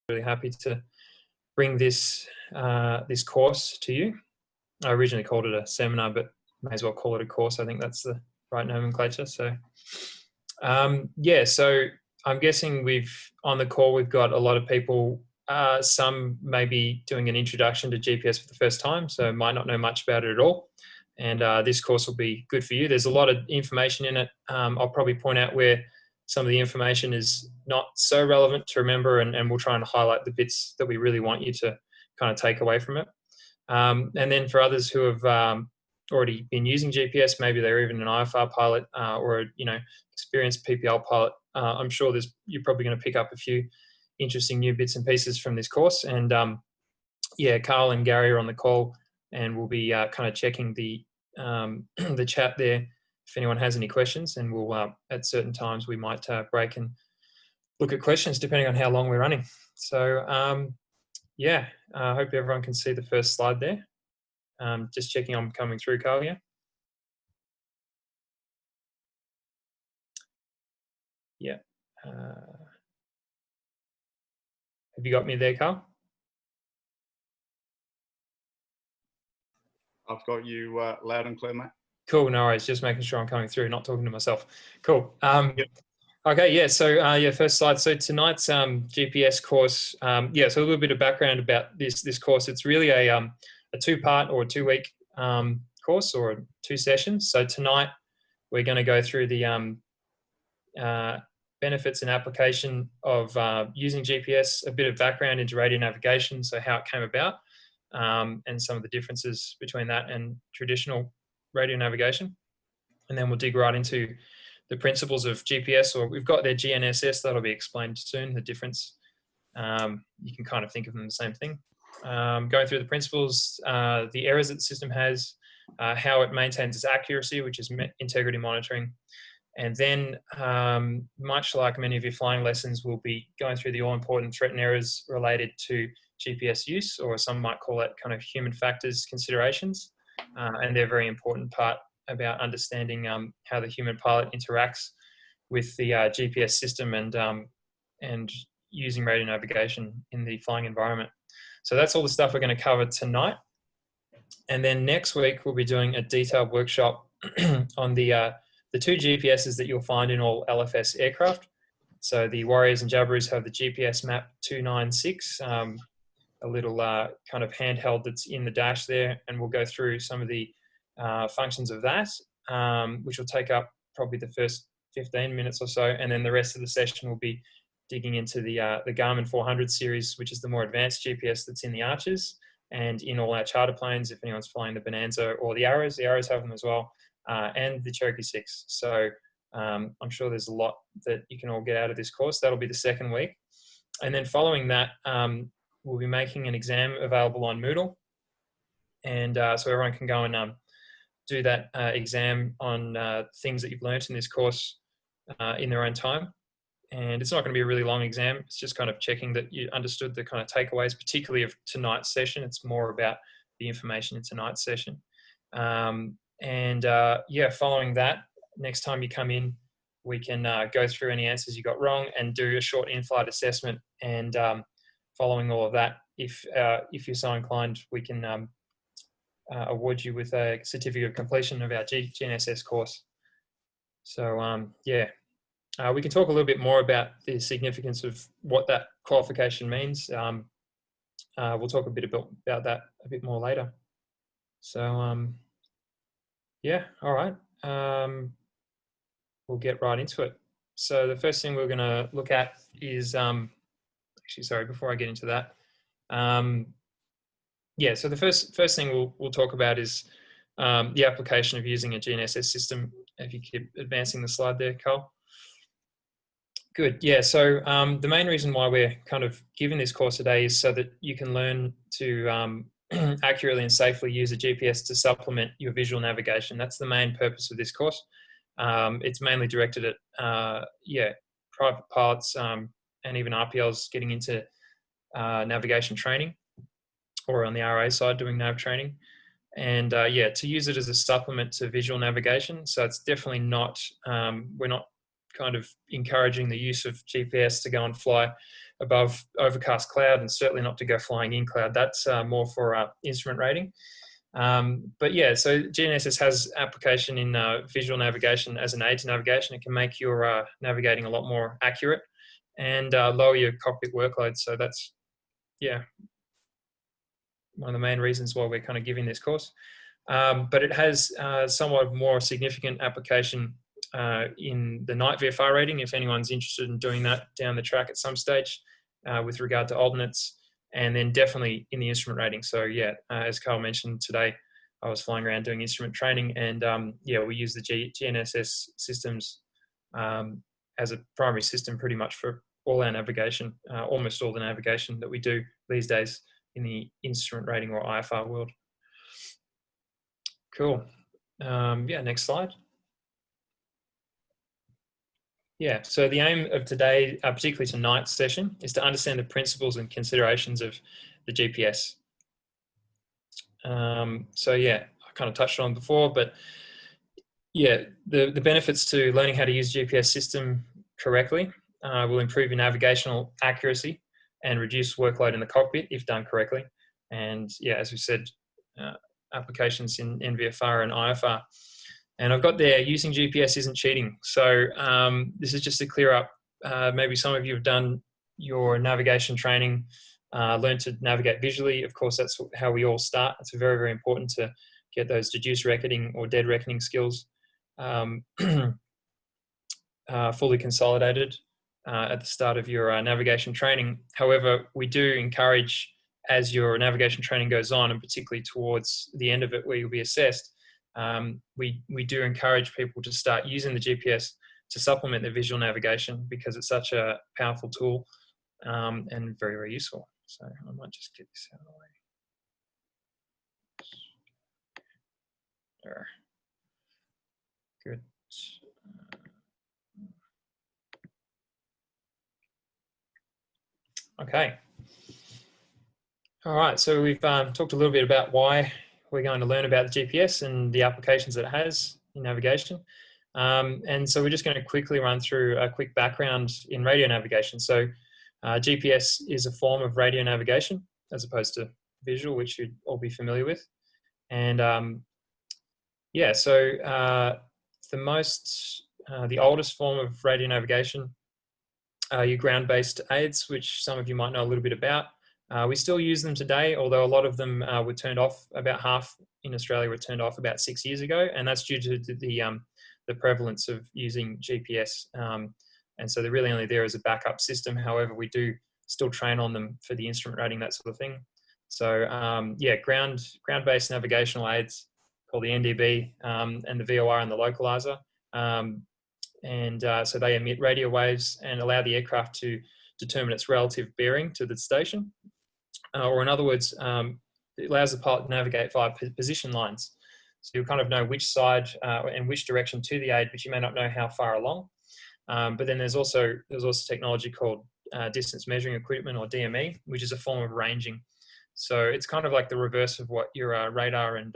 really happy to bring this this course to you. I originally called it a seminar, but may as well call it a course. I think that's the right nomenclature. So yeah, so I'm guessing on the call we've got a lot of people. Some may be doing an introduction to GPS for the first time, so might not know much about it at all. And this course will be good for you. There's a lot of information in it. I'll probably point out where some of the information is not so relevant to remember, and we'll try and highlight the bits that we really want you to kind of take away from it. And then for others who have already been using GPS, maybe they're even an IFR pilot or a experienced PPL pilot, I'm sure you're probably going to pick up a few interesting new bits and pieces from this course. And yeah, Carl and Gary are on the call, and we'll be kind of checking the the chat there if anyone has any questions, and we'll at certain times we might break and look at questions depending on how long we're running. So yeah, I hope everyone can see the first slide there. Just checking I'm coming through, Carl. Yeah. Yeah. Have you got me there, Carl? I've got you loud and clear, mate. Cool, no worries. Just making sure I'm coming through, not talking to myself. Cool. Yep. Okay, yeah, so yeah, first slide. So tonight's GPS course, yeah, so a little bit of background about this course. It's really a two-part or a two-week course, or 2 sessions. So tonight we're going to go through the benefits and application of using GPS, a bit of background into radio navigation, so how it came about, and some of the differences between that and traditional radio navigation. And then we'll dig right into the principles of GPS, or we've got their GNSS, that'll be explained soon, the difference. You can kind of think of them the same thing. Going through the principles, the errors that the system has, how it maintains its accuracy, which is integrity monitoring. And then, much like many of your flying lessons, we'll be going through the all-important threat and errors related to GPS use, or some might call it kind of human factors considerations. And they're a very important part about understanding how the human pilot interacts with the GPS system and using radio navigation in the flying environment. So that's all the stuff we're going to cover tonight. And then next week, we'll be doing a detailed workshop on the 2 GPSs that you'll find in all LFS aircraft. So the Warriors and Jabberoos have the GPS map 296, a little kind of handheld that's in the dash there, and we'll go through some of the functions of that, which will take up probably the first 15 minutes or so, and then the rest of the session will be digging into the Garmin 400 series, which is the more advanced GPS that's in the Archers and in all our charter planes, if anyone's flying the Bonanza or the Arrows have them as well, and the Cherokee 6. So I'm sure there's a lot that you can all get out of this course. That'll be the second week. And then following that, we'll be making an exam available on Moodle. And so everyone can go and do that exam on things that you've learnt in this course in their own time. And it's not going to be a really long exam. It's just kind of checking that you understood the kind of takeaways, particularly of tonight's session. It's more about the information in tonight's session. Yeah, following that, next time you come in, we can go through any answers you got wrong and do a short in-flight assessment. And following all of that, if you're so inclined, we can award you with a certificate of completion of our GNSS course. So yeah, we can talk a little bit more about the significance of what that qualification means. We'll talk a bit about that a bit more later. So yeah, all right. We'll get right into it. So the first thing we're going to look at is, actually, sorry, before I get into that, yeah, so the first thing we'll talk about is the application of using a GNSS system. If you keep advancing the slide there, Carl. Good, yeah, so the main reason why we're kind of giving this course today is so that you can learn to accurately and safely use a GPS to supplement your visual navigation. That's the main purpose of this course. It's mainly directed at, yeah, private pilots and even RPLs getting into navigation training, or on the RA side doing nav training. And yeah, to use it as a supplement to visual navigation. So it's definitely not, we're not kind of encouraging the use of GPS to go and fly above overcast cloud, and certainly not to go flying in cloud. That's more for instrument rating. But yeah, so GNSS has application in visual navigation as an aid to navigation. It can make your navigating a lot more accurate and lower your cockpit workload. So that's, yeah, one of the main reasons why we're kind of giving this course. But it has somewhat more significant application in the night VFR rating, if anyone's interested in doing that down the track at some stage with regard to alternates, and then definitely in the instrument rating. So yeah, as Carl mentioned today, I was flying around doing instrument training, and yeah, we use the GNSS systems as a primary system pretty much for all our navigation, almost all the navigation that we do these days in the instrument rating or IFR world. Cool. Yeah, next slide. Yeah, so the aim of today, particularly tonight's session, is to understand the principles and considerations of the GPS. So yeah, I kind of touched on before, but yeah, the benefits to learning how to use GPS system correctly will improve your navigational accuracy and reduce workload in the cockpit if done correctly. And yeah, as we said, applications in NVFR and IFR. And I've got there, using GPS isn't cheating. So this is just to clear up, maybe some of you have done your navigation training, learned to navigate visually. Of course, that's how we all start. It's very, very important to get those deduced reckoning or dead reckoning skills fully consolidated at the start of your navigation training. However, we do encourage, as your navigation training goes on, and particularly towards the end of it where you'll be assessed, we do encourage people to start using the GPS to supplement their visual navigation, because it's such a powerful tool and very, very useful. So I might just get this out of the way. There. Good. Okay. All right, so we've talked a little bit about why we're going to learn about the GPS and the applications that it has in navigation. And so we're just going to quickly run through a quick background in radio navigation. So GPS is a form of radio navigation as opposed to visual, which you'd all be familiar with. And yeah, so the oldest form of radio navigation are your ground-based aids, which some of you might know a little bit about. We still use them today, although a lot of them were turned off. About half in Australia were turned off about 6 years ago, and that's due to the prevalence of using GPS. And so they're really only there as a backup system. However, we do still train on them for the instrument rating, that sort of thing. So yeah, ground-based navigational aids called the NDB and the VOR and the localizer. So they emit radio waves and allow the aircraft to determine its relative bearing to the station. Or in other words, it allows the pilot to navigate via position lines. So you'll kind of know which side and which direction to the aid, but you may not know how far along. But then there's also technology called distance measuring equipment, or DME, which is a form of ranging. So it's kind of like the reverse of what your radar and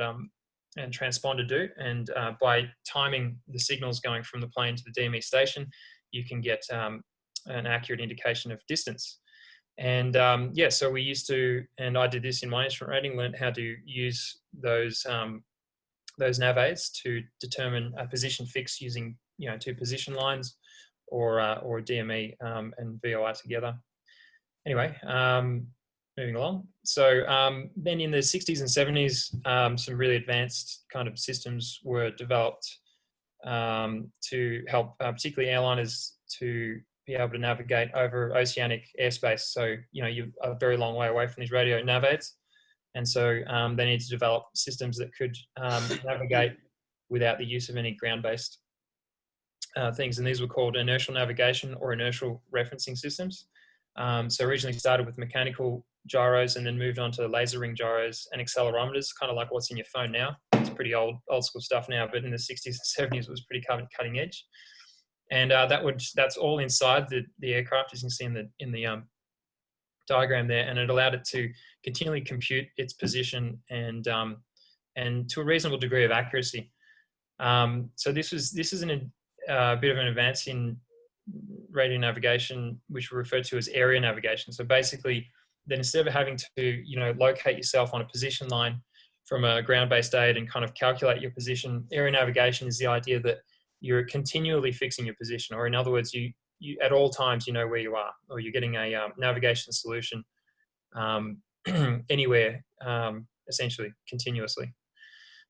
transponder do. And by timing the signals going from the plane to the DME station, you can get an accurate indication of distance. And yeah, so we used to, and I did this in my instrument rating, learned how to use those nav aids to determine a position fix using, you know, 2 position lines or a DME and VOR together. Anyway, moving along. So then in the 60s and 70s, some really advanced kind of systems were developed to help particularly airliners to be able to navigate over oceanic airspace. So, you know, you're a very long way away from these radio nav aids. And so they need to develop systems that could navigate without the use of any ground-based things. And these were called inertial navigation or inertial referencing systems. So originally started with mechanical gyros and then moved on to laser ring gyros and accelerometers, kind of like what's in your phone now. It's pretty old school stuff now, but in the 60s and 70s it was pretty cutting edge. And that's all inside the aircraft, as you can see in the diagram there, and it allowed it to continually compute its position and to a reasonable degree of accuracy. So this is a bit of an advance in radio navigation, which we refer to as area navigation. So basically, then instead of having to, locate yourself on a position line from a ground-based aid and kind of calculate your position, area navigation is the idea that you're continually fixing your position, or in other words, you at all times you know where you are, or you're getting a navigation solution anywhere, essentially continuously.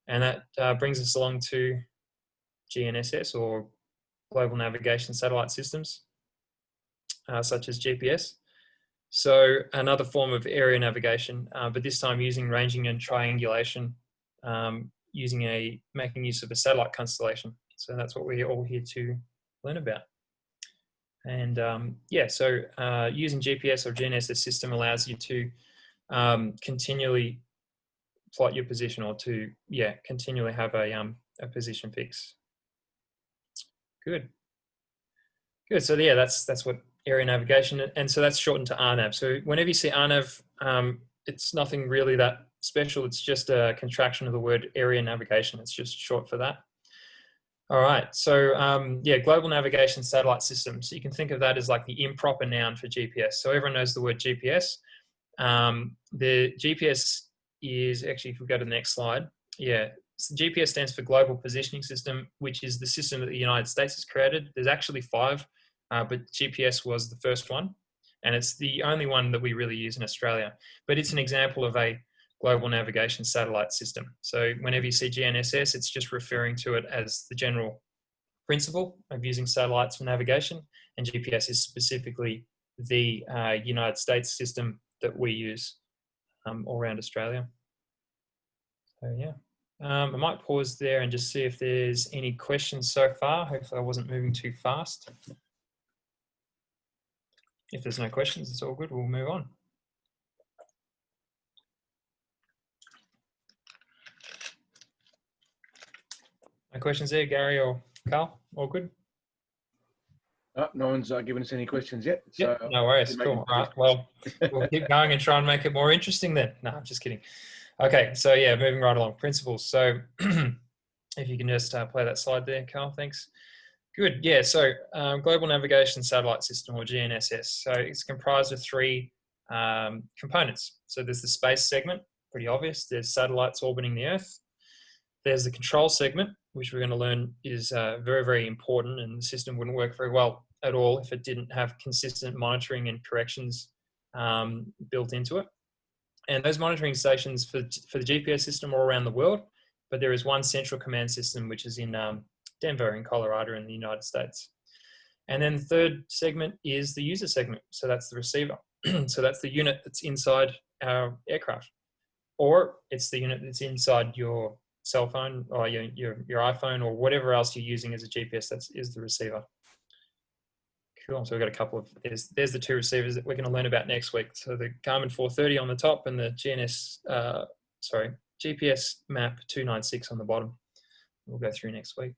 And that brings us along to GNSS, or Global Navigation Satellite Systems, such as GPS. So another form of area navigation, but this time using ranging and triangulation, making use of a satellite constellation. So that's what we're all here to learn about. And so using GPS or GNSS system allows you to continually plot your position, or to continually have a position fix. Good. So that's what area navigation, and so that's shortened to RNAV. So whenever you see RNAV, it's nothing really that special. It's just a contraction of the word area navigation. It's just short for that. All right. So global navigation satellite system. So you can think of that as like the improper noun for GPS. So everyone knows the word GPS. The GPS is actually, if we go to the next slide, so GPS stands for Global Positioning System, which is the system that the United States has created. There's actually 5, but GPS was the first one, and it's the only one that we really use in Australia. But it's an example of a global navigation satellite system. So whenever you see GNSS, it's just referring to it as the general principle of using satellites for navigation, and GPS is specifically the United States system that we use all around Australia. So I might pause there and just see if there's any questions so far. Hopefully I wasn't moving too fast. If there's no questions, it's all good. We'll move on. No questions there, Gary or Carl? All good? No one's given us any questions yet. So no worries. Cool. All right. Well, we'll keep going and try and make it more interesting then. No, I'm just kidding. Okay. So moving right along. Principles. So if you can just play that slide there, Carl. Thanks. Good. Yeah. So Global Navigation Satellite System, or GNSS. So it's comprised of 3 components. So there's the space segment, pretty obvious. There's satellites orbiting the Earth. There's the control segment, which we're going to learn is very, very important, and the system wouldn't work very well at all if it didn't have consistent monitoring and corrections built into it. And those monitoring stations for the GPS system are all around the world, but there is one central command system, which is in Denver in Colorado in the United States. And then the third segment is the user segment. So that's the receiver. So that's the unit that's inside our aircraft, or it's the unit that's inside your cell phone or your iPhone, or whatever else you're using as a GPS. That is the receiver. Cool. So we've got a couple of, there's the 2 receivers that we're going to learn about next week. So the Garmin 430 on the top, and the GPS map 296 on the bottom. We'll go through next week.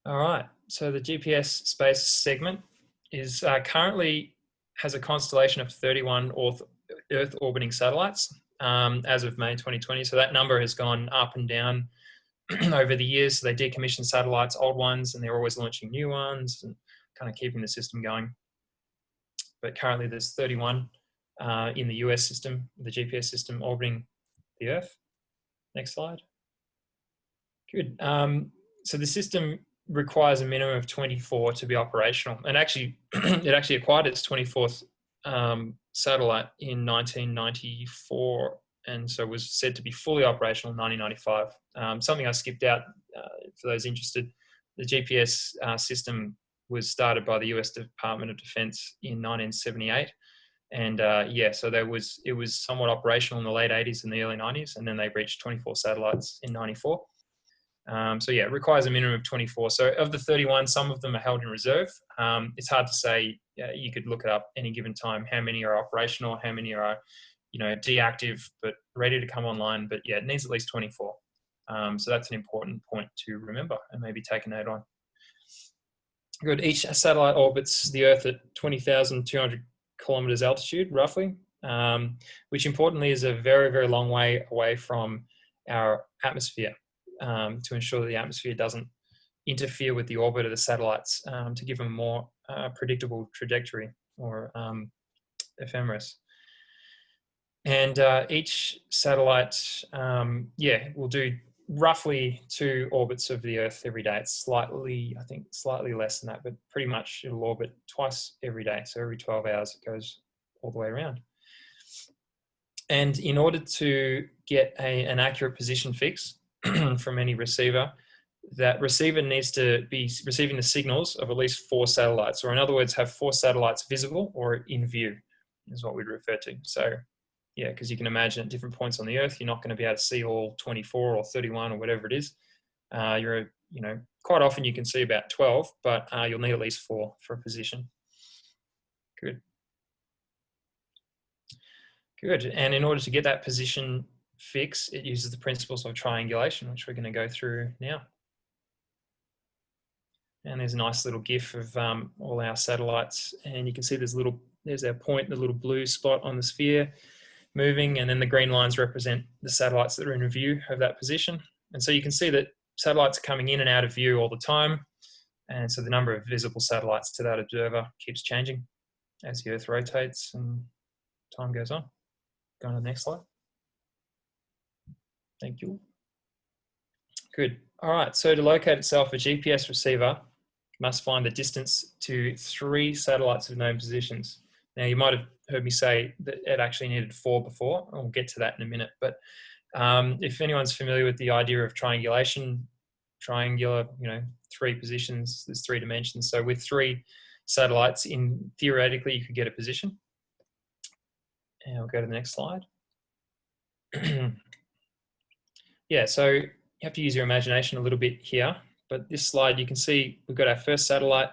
All right. So the GPS space segment is currently has a constellation of 31 Earth orbiting satellites as of May 2020. So that number has gone up and down over the years. So they decommission satellites, old ones, and they're always launching new ones and kind of keeping the system going. But currently there's 31 in the US system, the GPS system orbiting the Earth. Next slide. Good. So the system requires a minimum of 24 to be operational. And actually, it actually acquired its 24th satellite in 1994, and so was said to be fully operational in 1995. Something I skipped out for those interested, the GPS system was started by the US Department of Defense in 1978. And so it was somewhat operational in the late 80s and the early 90s, and then they reached 24 satellites in 94. It requires a minimum of 24. So of the 31, some of them are held in reserve. It's hard to say. You could look it up any given time, how many are operational, how many are, deactive, but ready to come online. But it needs at least 24. So that's an important point to remember and maybe take a note on. Good. Each satellite orbits the Earth at 20,200 kilometers altitude, roughly, which importantly is a very, very long way away from our atmosphere, to ensure that the atmosphere doesn't interfere with the orbit of the satellites to give them a more predictable trajectory, or ephemeris. And each satellite, will do roughly 2 orbits of the Earth every day. It's slightly, I think, slightly less than that, but pretty much it'll orbit twice every day. So every 12 hours it goes all the way around. And in order to get an accurate position fix from any receiver, that receiver needs to be receiving the signals of at least 4 satellites, or in other words, have 4 satellites visible or in view, is what we'd refer to. So yeah, because you can imagine at different points on the Earth, you're not going to be able to see all 24 or 31 or whatever it is. Quite often you can see about 12, but you'll need at least 4 for a position. Good. Good. And in order to get that position fix, it uses the principles of triangulation, which we're going to go through now. And there's a nice little GIF of all our satellites, and you can see there's our point, the little blue spot on the sphere moving, and then the green lines represent the satellites that are in view of that position. And so you can see that satellites are coming in and out of view all the time, and so the number of visible satellites to that observer keeps changing as the Earth rotates and time goes on. Go on to the next slide. Thank you. Good. All right, so to locate itself, a GPS receiver must find the distance to 3 satellites of known positions. Now, you might have heard me say that it actually needed 4 before. I'll get to that in a minute. But if anyone's familiar with the idea of triangulation, triangular, 3 positions, there's 3 dimensions. So with 3 satellites, theoretically, you could get a position. And we'll go to the next slide. Yeah, so you have to use your imagination a little bit here. But this slide, you can see we've got our first satellite.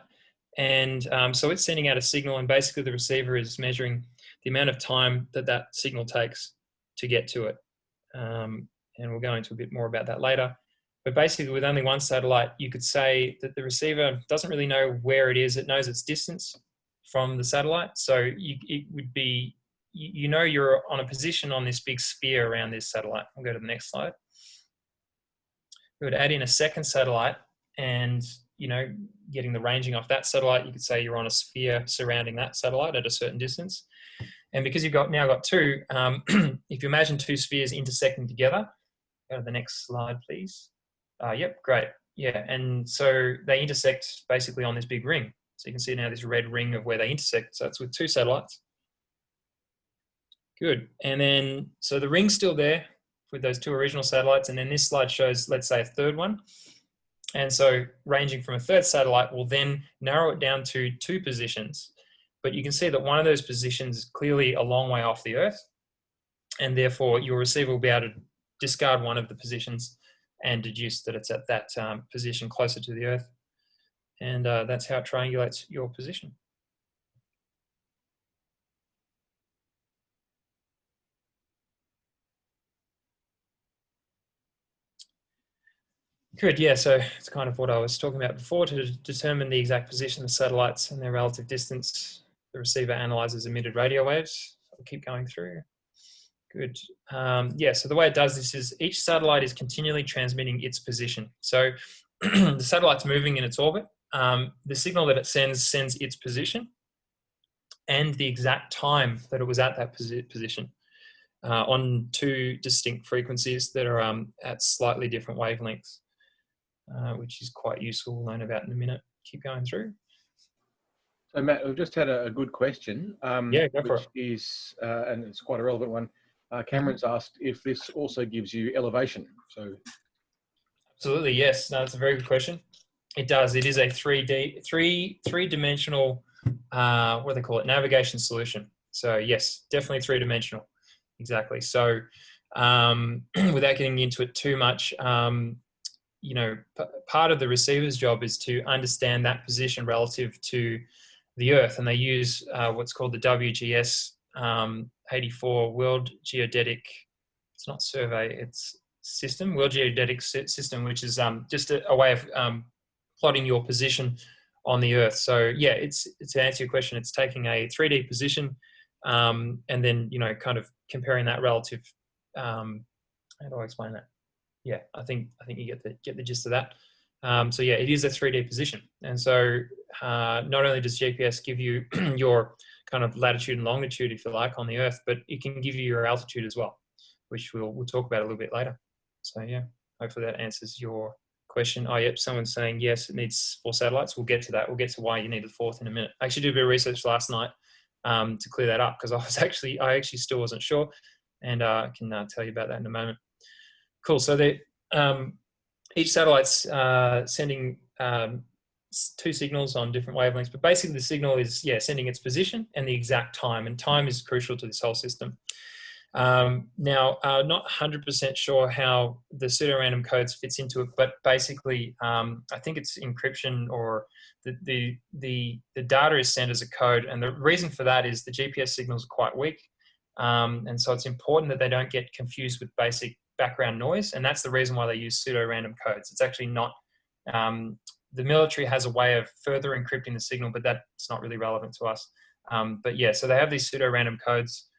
And so it's sending out a signal, and basically the receiver is measuring the amount of time that signal takes to get to it. And we'll go into a bit more about that later. But basically, with only 1 satellite, you could say that the receiver doesn't really know where it is. It knows its distance from the satellite. So it would be, you're on a position on this big sphere around this satellite. We'll go to the next slide. We would add in a second satellite, and getting the ranging off that satellite, you could say you're on a sphere surrounding that satellite at a certain distance. And because you've now got 2, if you imagine 2 spheres intersecting together, go to the next slide, please. Yep, great. Yeah, and so they intersect basically on this big ring. So you can see now this red ring of where they intersect. So it's with 2 satellites. Good. And then, so the ring's still there with those 2 original satellites. And then this slide shows, let's say, a third one. And so ranging from a third satellite will then narrow it down to 2 positions. But you can see that one of those positions is clearly a long way off the Earth. And therefore, your receiver will be able to discard one of the positions and deduce that it's at that position closer to the Earth. And that's how it triangulates your position. Good, yeah, so it's kind of what I was talking about before. To determine the exact position of satellites and their relative distance, the receiver analyzes emitted radio waves. I'll keep going through. Good. Yeah, so the way it does this is each satellite is continually transmitting its position. So the satellite's moving in its orbit. The signal that it sends its position and the exact time that it was at that position on 2 distinct frequencies that are at slightly different wavelengths. Which is quite useful. We'll learn about in a minute. Keep going through. So Matt, we've just had a good question. Yeah, go for it. And it's quite a relevant one. Cameron's asked if this also gives you elevation. So, absolutely, yes. No, that's a very good question. It does. It is a three-dimensional, what do they call it? Navigation solution. So yes, definitely 3-dimensional. Exactly. So without getting into it too much, part of the receiver's job is to understand that position relative to the Earth, and they use what's called the WGS 84 World Geodetic. It's not survey, it's system, World Geodetic System, which is just a way of plotting your position on the Earth. So yeah, it's to answer your question, it's taking a 3D position and then kind of comparing that relative. How do I explain that? Yeah, I think you get the gist of that. So yeah, it is a 3D position. And so not only does GPS give you your kind of latitude and longitude, if you like, on the Earth, but it can give you your altitude as well, which we'll talk about a little bit later. So yeah, hopefully that answers your question. Oh, yep, someone's saying, yes, it needs 4 satellites. We'll get to that. We'll get to why you need the 4th in a minute. I actually did a bit of research last night to clear that up, because I actually still wasn't sure. And I can tell you about that in a moment. Cool, so each satellite's sending 2 signals on different wavelengths, but basically the signal is, yeah, sending its position and the exact time, and time is crucial to this whole system. Now, not 100% sure how the pseudo-random codes fits into it, but basically, I think it's encryption, or the data is sent as a code, and the reason for that is the GPS signals are quite weak, and so it's important that they don't get confused with basic background noise, and that's the reason why they use pseudo-random codes. It's actually not, the military has a way of further encrypting the signal, but that's not really relevant to us. But yeah, so they have these pseudo-random codes.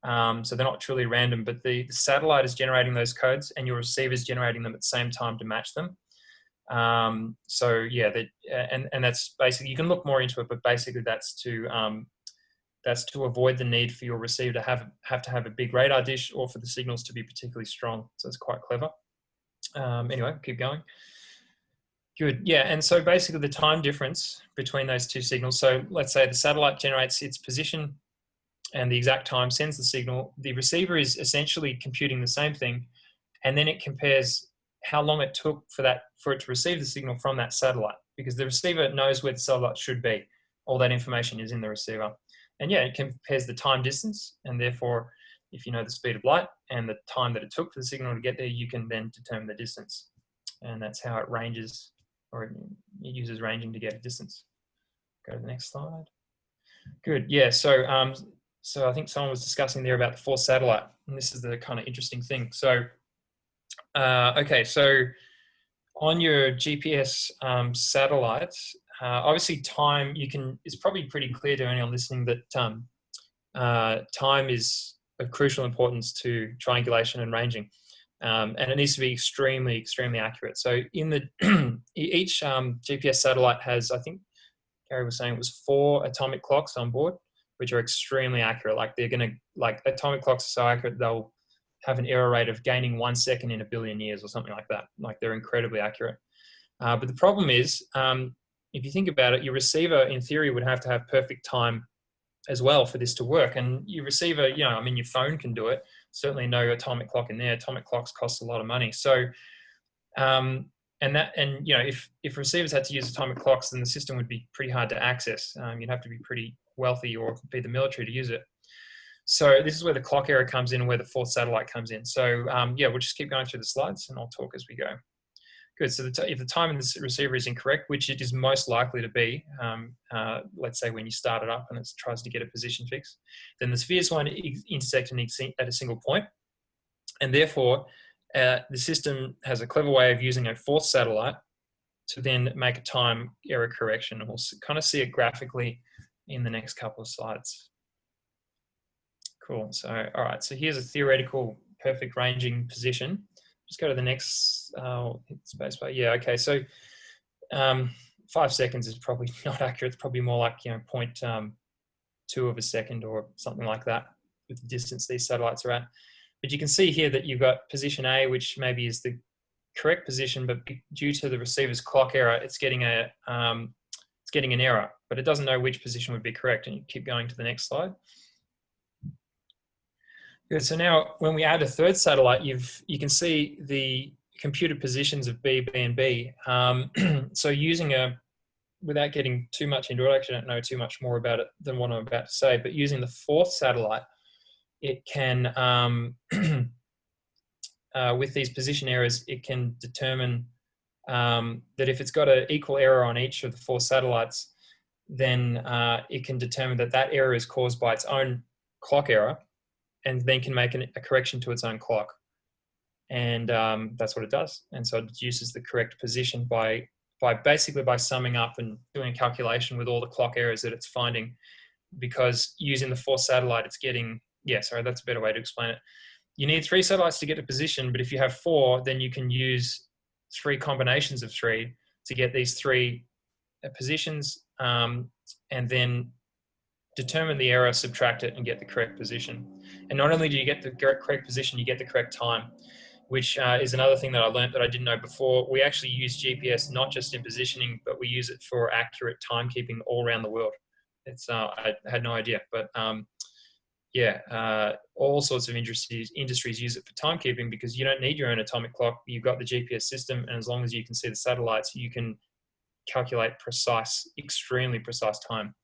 So they're not truly random, but the satellite is generating those codes and your receiver is generating them at the same time to match them. So yeah, and that's basically, you can look more into it, but basically that's to avoid the need for your receiver to have to have a big radar dish, or for the signals to be particularly strong. So it's quite clever. Anyway, keep going. Good, yeah, and so basically the time difference between those 2 signals. So let's say the satellite generates its position and the exact time, sends the signal. The receiver is essentially computing the same thing, and then it compares how long it took for it to receive the signal from that satellite, because the receiver knows where the satellite should be. All that information is in the receiver. And yeah, it compares the time distance, and therefore, if you know the speed of light and the time that it took for the signal to get there, you can then determine the distance. And that's how it ranges, or it uses ranging to get a distance. Go to the next slide. Good, yeah, so I think someone was discussing there about the 4th satellite, and this is the kind of interesting thing. So, okay, so on your GPS satellites, obviously time, it's probably pretty clear to anyone listening that time is of crucial importance to triangulation and ranging, and it needs to be extremely, extremely accurate. So in the each GPS satellite has, I think Gary was saying it was 4 atomic clocks on board, which are extremely accurate. Like atomic clocks are so accurate, they'll have an error rate of gaining 1 second in a billion years or something like that. Like, they're incredibly accurate. But the problem is, if you think about it, your receiver in theory would have to have perfect time as well for this to work. And your receiver, I mean, your phone can do it. Certainly no atomic clock in there. Atomic clocks cost a lot of money. So, if receivers had to use atomic clocks, then the system would be pretty hard to access. You'd have to be pretty wealthy or be the military to use it. So this is where the clock error comes in, and where the 4th satellite comes in. So yeah, we'll just keep going through the slides, and I'll talk as we go. Good. So if the time in the receiver is incorrect, which it is most likely to be, let's say when you start it up and it tries to get a position fix, then the spheres won't intersect at a single point, and therefore the system has a clever way of using a 4th satellite to then make a time error correction. And we'll kind of see it graphically in the next couple of slides. Cool. So, all right. So here's a theoretical perfect ranging position. Just go to the next spacebar. Yeah. Okay. So 5 seconds is probably not accurate. It's probably more like 0.2 of a second or something like that with the distance these satellites are at. But you can see here that you've got position A, which maybe is the correct position, but due to the receiver's clock error, it's getting an error, but it doesn't know which position would be correct. And you keep going to the next slide. Good. So now when we add a 3rd satellite, you can see the computed positions of B, B, and B. So without getting too much into it, I actually don't know too much more about it than what I'm about to say, but using the 4th satellite, it can, with these position errors, it can determine that if it's got an equal error on each of the 4 satellites, then it can determine that error is caused by its own clock error, and then can make a correction to its own clock. And that's what it does. And so it deduces the correct position by summing up and doing a calculation with all the clock errors that it's finding, because using the 4th satellite, it's getting, sorry, that's a better way to explain it. You need 3 satellites to get a position, but if you have 4, then you can use 3 combinations of 3 to get these three positions, and then determine the error, subtract it, and get the correct position. And not only do you get the correct position, you get the correct time, which is another thing that I learned that I didn't know before. We actually use GPS not just in positioning, but we use it for accurate timekeeping all around the world. It's I had no idea, but all sorts of industries use it for timekeeping, because you don't need your own atomic clock. You've got the GPS system, and as long as you can see the satellites, you can calculate precise, extremely precise time.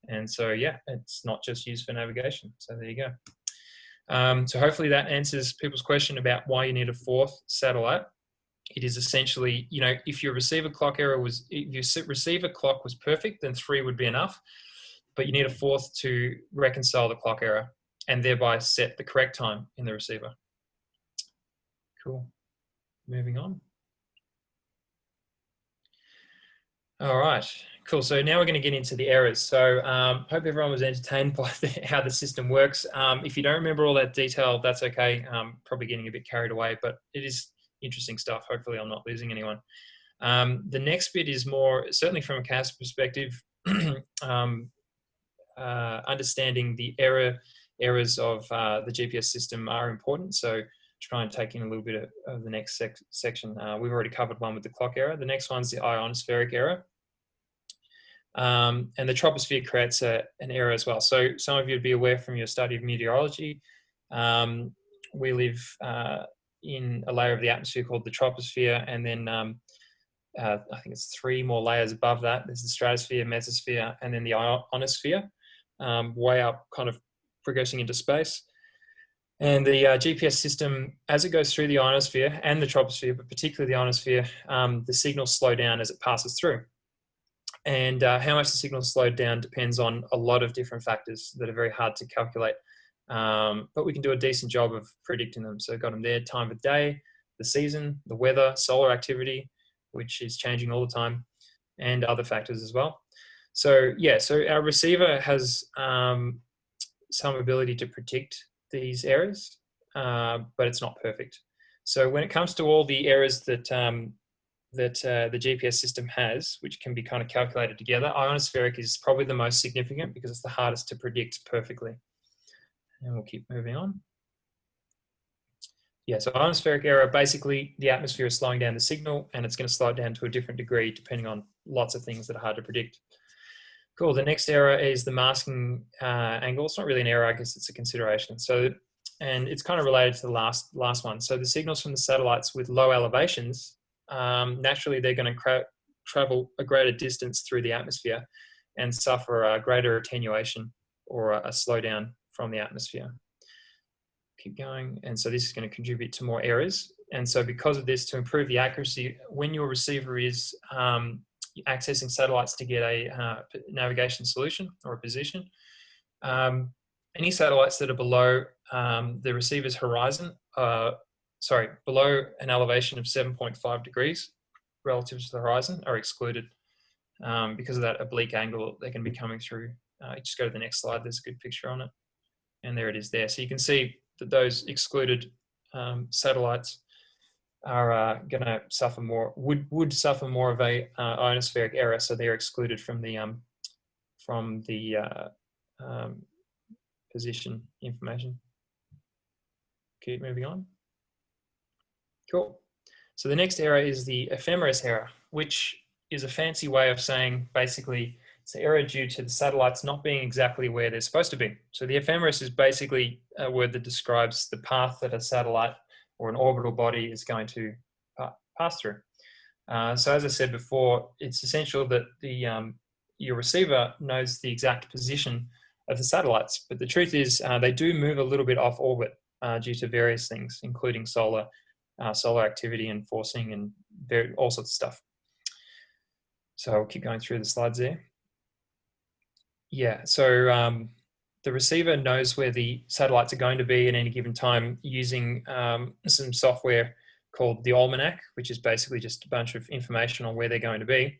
And so, yeah, it's not just used for navigation. So there you go. So hopefully that answers people's question about why you need a fourth satellite. It is essentially, you know, if your receiver clock was perfect, then 3 would be enough. But you need a fourth to reconcile the clock error and thereby set the correct time in the receiver. Cool. Moving on. All right, cool. So now we're going to get into the errors. So hope everyone was entertained by how the system works. If you don't remember all that detail, that's okay. Probably getting a bit carried away, but it is interesting stuff. Hopefully I'm not losing anyone. The next bit is more, certainly from a CAS perspective, understanding the errors of the GPS system are important. So try and take in a little bit of the next section. We've already covered one with the clock error. The next one's the ionospheric error. And the troposphere creates an error as well. So some of you would be aware from your study of meteorology, we live in a layer of the atmosphere called the troposphere, and then I think it's 3 more layers above that. There's the stratosphere, mesosphere, and then the ionosphere, way up, kind of progressing into space. And the GPS system, as it goes through the ionosphere and the troposphere, but particularly the ionosphere, the signals slow down as it passes through. And how much the signals slowed down depends on a lot of different factors that are very hard to calculate. But we can do a decent job of predicting them. So got them there: time of day, the season, the weather, solar activity, which is changing all the time, and other factors as well. So yeah, so our receiver has some ability to predict these errors, but it's not perfect. So when it comes to all the errors that the GPS system has, which can be kind of calculated together, ionospheric is probably the most significant because it's the hardest to predict perfectly. And we'll keep moving on. Yeah, so ionospheric error, basically the atmosphere is slowing down the signal, and it's going to slow it down to a different degree depending on lots of things that are hard to predict. Cool. The next error is the masking angle. It's not really an error, I guess it's a consideration. So, and it's kind of related to the last one. So the signals from the satellites with low elevations, naturally they're going to travel a greater distance through the atmosphere and suffer a greater attenuation or a slowdown from the atmosphere. Keep going. And so this is going to contribute to more errors. And so because of this, to improve the accuracy, when your receiver is accessing satellites to get a navigation solution or a position, any satellites that are below the receiver's horizon, below an elevation of 7.5 degrees relative to the horizon are excluded because of that oblique angle they can be coming through. Just go to the next slide. There's a good picture on it. And there it is there. So you can see that those excluded satellites are going to suffer more, would suffer more of a ionospheric error. So they're excluded from the position information. Keep moving on. Cool. So the next error is the ephemeris error, which is a fancy way of saying basically it's an error due to the satellites not being exactly where they're supposed to be. So the ephemeris is basically a word that describes the path that a satellite or an orbital body is going to pass through. So as I said before, it's essential that your receiver knows the exact position of the satellites, but the truth is they do move a little bit off orbit due to various things, including solar activity and forcing and all sorts of stuff. So I'll keep going through the slides there. Yeah, so the receiver knows where the satellites are going to be at any given time using some software called the Almanac, which is basically just a bunch of information on where they're going to be.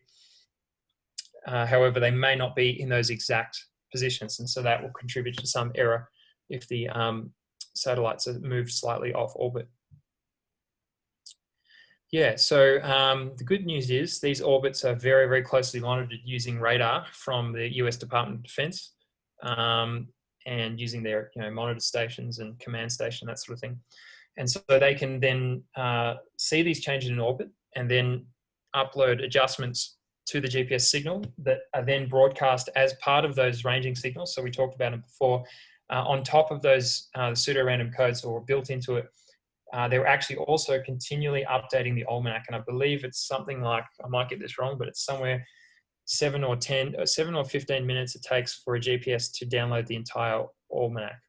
However, they may not be in those exact positions, and so that will contribute to some error if the satellites are moved slightly off orbit. Yeah, so the good news is these orbits are very, very closely monitored using radar from the US Department of Defense, and using their monitor stations and command station, that sort of thing. And so they can then see these changes in orbit and then upload adjustments to the GPS signal that are then broadcast as part of those ranging signals. So we talked about it before. On top of those pseudo-random codes or built into it, they're actually also continually updating the almanac, and I believe it's something like, I might get this wrong, but it's somewhere 7 or 15 minutes it takes for a GPS to download the entire almanac,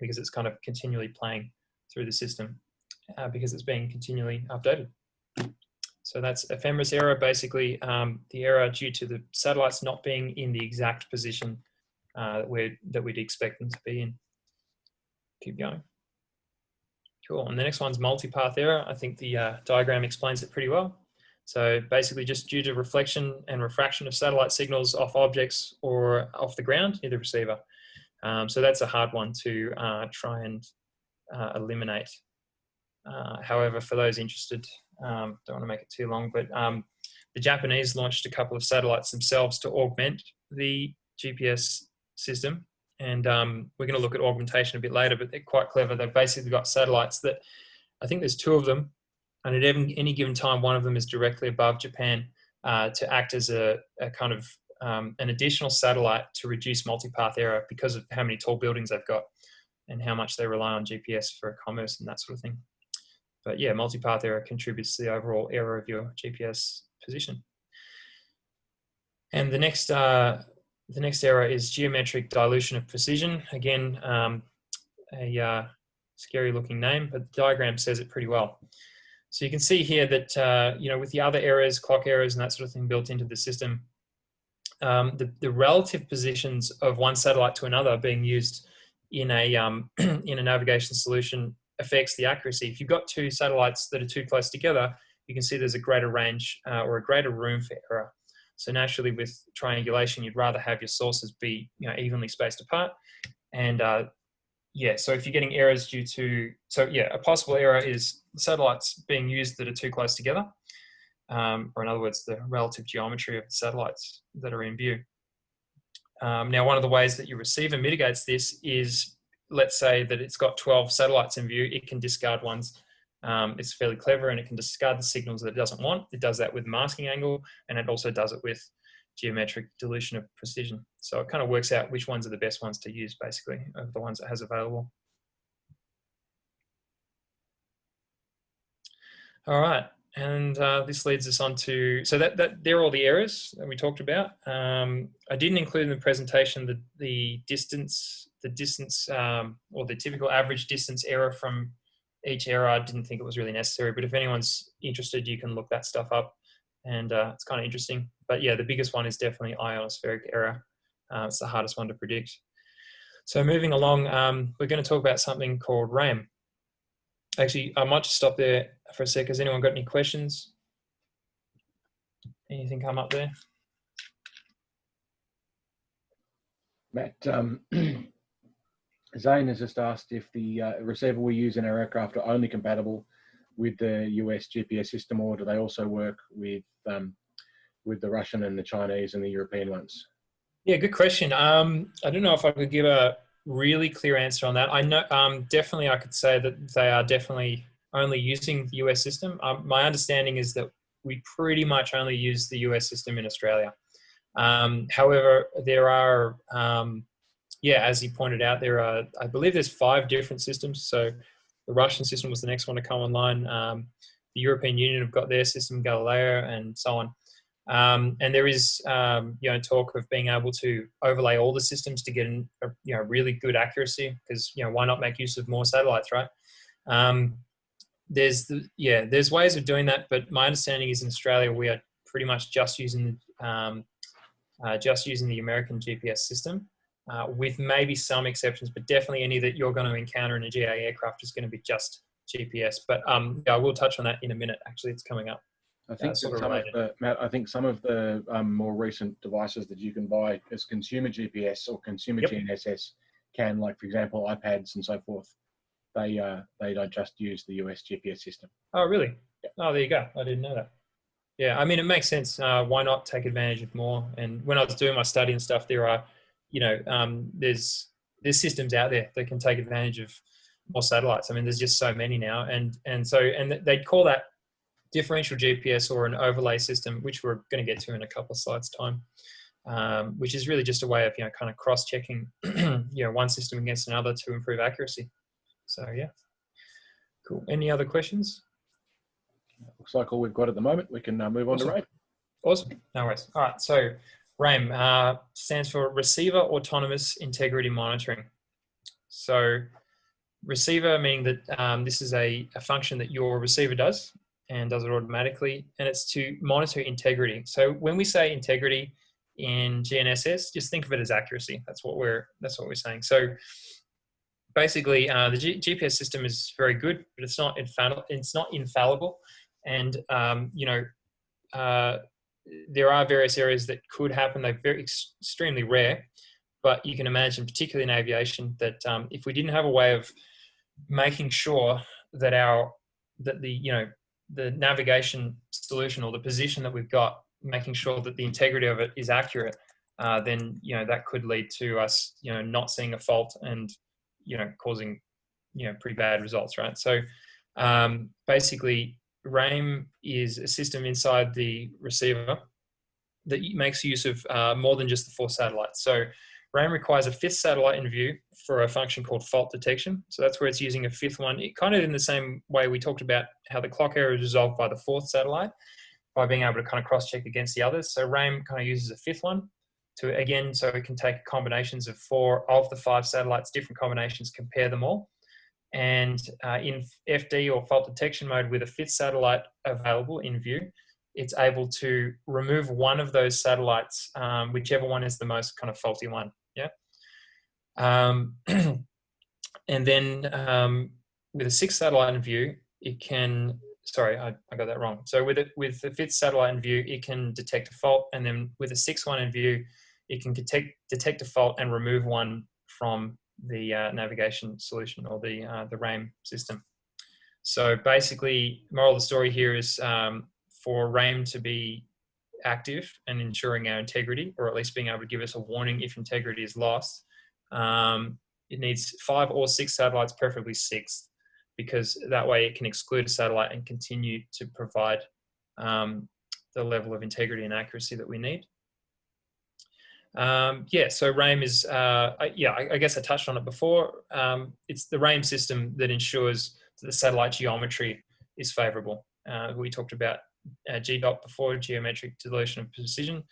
because it's kind of continually playing through the system because it's being continually updated. So that's Ephemeris error, basically the error due to the satellites not being in the exact position that we'd expect them to be in. Keep going. Cool, and the next one's multipath error. I think the diagram explains it pretty well. So basically just due to reflection and refraction of satellite signals off objects or off the ground near the receiver. So that's a hard one to try and eliminate. However, for those interested, don't want to make it too long, but the Japanese launched a couple of satellites themselves to augment the GPS system. And we're going to look at augmentation a bit later, but they're quite clever. They've basically got satellites that, I think there's 2 of them, and at any given time, one of them is directly above Japan to act as a kind of an additional satellite to reduce multipath error because of how many tall buildings they've got and how much they rely on GPS for commerce and that sort of thing. But yeah, multipath error contributes to the overall error of your GPS position. And the next error is geometric dilution of precision. Again, a scary looking name, but the diagram says it pretty well. So you can see here that, with the other errors, clock errors and that sort of thing built into the system, the relative positions of one satellite to another being used in a navigation solution affects the accuracy. If you've got 2 satellites that are too close together, you can see there's a greater range or a greater room for error. So naturally with triangulation, you'd rather have your sources be evenly spaced apart. And so if you're getting errors due to, a possible error is satellites being used that are too close together, or in other words, the relative geometry of the satellites that are in view. Now, one of the ways that your receiver mitigates this is, let's say that it's got 12 satellites in view, it can discard ones. It's fairly clever, and it can discard the signals that it doesn't want. It does that with masking angle, and it also does it with geometric dilution of precision. So it kind of works out which ones are the best ones to use, basically, of the ones it has available. All right, and this leads us on to, so they're all the errors that we talked about. I didn't include in the presentation the distance, or the typical average distance error from each error. I didn't think it was really necessary, but if anyone's interested, you can look that stuff up, and it's kind of interesting. But yeah, the biggest one is definitely ionospheric error. It's the hardest one to predict. So moving along, we're going to talk about something called RAIM. Actually, I might just stop there for a sec. Has anyone got any questions? Anything come up there? Matt, Zane has just asked if the receiver we use in our aircraft are only compatible with the US GPS system, or do they also work with the Russian and the Chinese and the European ones? Yeah, good question. I don't know if I could give a really clear answer on that. I know definitely I could say that they are definitely only using the US system. My understanding is that we pretty much only use the US system in Australia. However, there are, as you pointed out, there are, I believe there's 5 different systems. So the Russian system was the next one to come online. The European Union have got their system, Galileo, and so on. And there is, talk of being able to overlay all the systems to get a really good accuracy, because, why not make use of more satellites, right? There's ways of doing that, but my understanding is in Australia, we are pretty much just using the American GPS system, with maybe some exceptions, but definitely any that you're going to encounter in a GA aircraft is going to be just GPS. But I will touch on that in a minute. Actually, it's coming up. I think some of the more recent devices that you can buy as consumer GPS or consumer GNSS can, like for example, iPads and so forth. They don't just use the US GPS system. Oh, really? Yep. Oh, there you go. I didn't know that. Yeah, I mean, it makes sense. Why not take advantage of more? And when I was doing my study and stuff, there are, there's systems out there that can take advantage of more satellites. I mean, there's just so many now, and they call that differential GPS or an overlay system, which we're going to get to in a couple of slides' time, which is really just a way of kind of cross-checking one system against another to improve accuracy. So yeah, cool. Any other questions? Looks like all we've got at the moment. We can move on to RAIM. Awesome. No worries. All right. So RAIM stands for Receiver Autonomous Integrity Monitoring. So receiver meaning that this is a function that your receiver does and does it automatically, and it's to monitor integrity. So when we say integrity in GNSS, just think of it as accuracy. That's what we're saying. So basically, the GPS system is very good, but it's not infallible. And there are various areas that could happen. They're extremely rare, but you can imagine, particularly in aviation, that if we didn't have a way of making sure that the navigation solution or the position that we've got, making sure that the integrity of it is accurate, then that could lead to us not seeing a fault and causing pretty bad results, right? So basically, RAIM is a system inside the receiver that makes use of more than just the 4 satellites. So RAIM requires a 5th satellite in view for a function called fault detection. So that's where it's using a 5th one, kind of in the same way we talked about how the clock error is resolved by the 4th satellite, by being able to kind of cross-check against the others. So RAIM kind of uses a 5th one so it can take combinations of 4 of the 5 satellites, different combinations, compare them all. And in FD or fault detection mode with a 5th satellite available in view, it's able to remove one of those satellites, whichever one is the most kind of faulty one. Yeah. And then with a 6th satellite in view, it can, sorry, I got that wrong. So with the 5th satellite in view, it can detect a fault. And then with a 6th one in view, it can detect a fault and remove one from the navigation solution or the RAIM system. So basically, moral of the story here is for RAIM to be active and ensuring our integrity, or at least being able to give us a warning if integrity is lost, it needs 5 or 6 satellites, preferably 6, because that way it can exclude a satellite and continue to provide the level of integrity and accuracy that we need. So RAIM is, I guess I touched on it before. It's the RAIM system that ensures that the satellite geometry is favorable. We talked about GDOT before, geometric dilution of precision,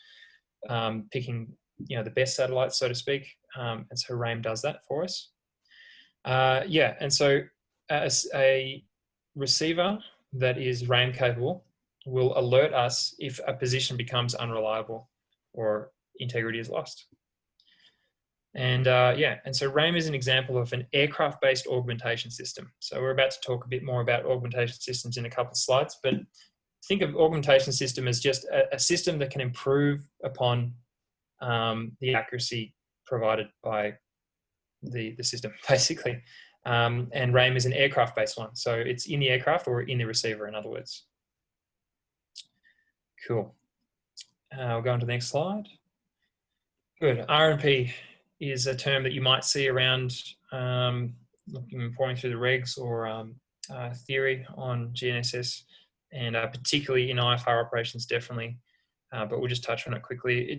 picking the best satellites, so to speak. And so RAIM does that for us. And so as a receiver that is RAIM capable will alert us if a position becomes unreliable or integrity is lost. And and so RAIM is an example of an aircraft-based augmentation system. So we're about to talk a bit more about augmentation systems in a couple of slides, but think of augmentation system as just a system that can improve upon the accuracy provided by the system, basically. And RAIM is an aircraft-based one. So it's in the aircraft or in the receiver, in other words. Cool. We'll go on to the next slide. Good. RMP is a term that you might see around poring through the regs or theory on GNSS, and particularly in IFR operations, definitely. But we'll just touch on it quickly.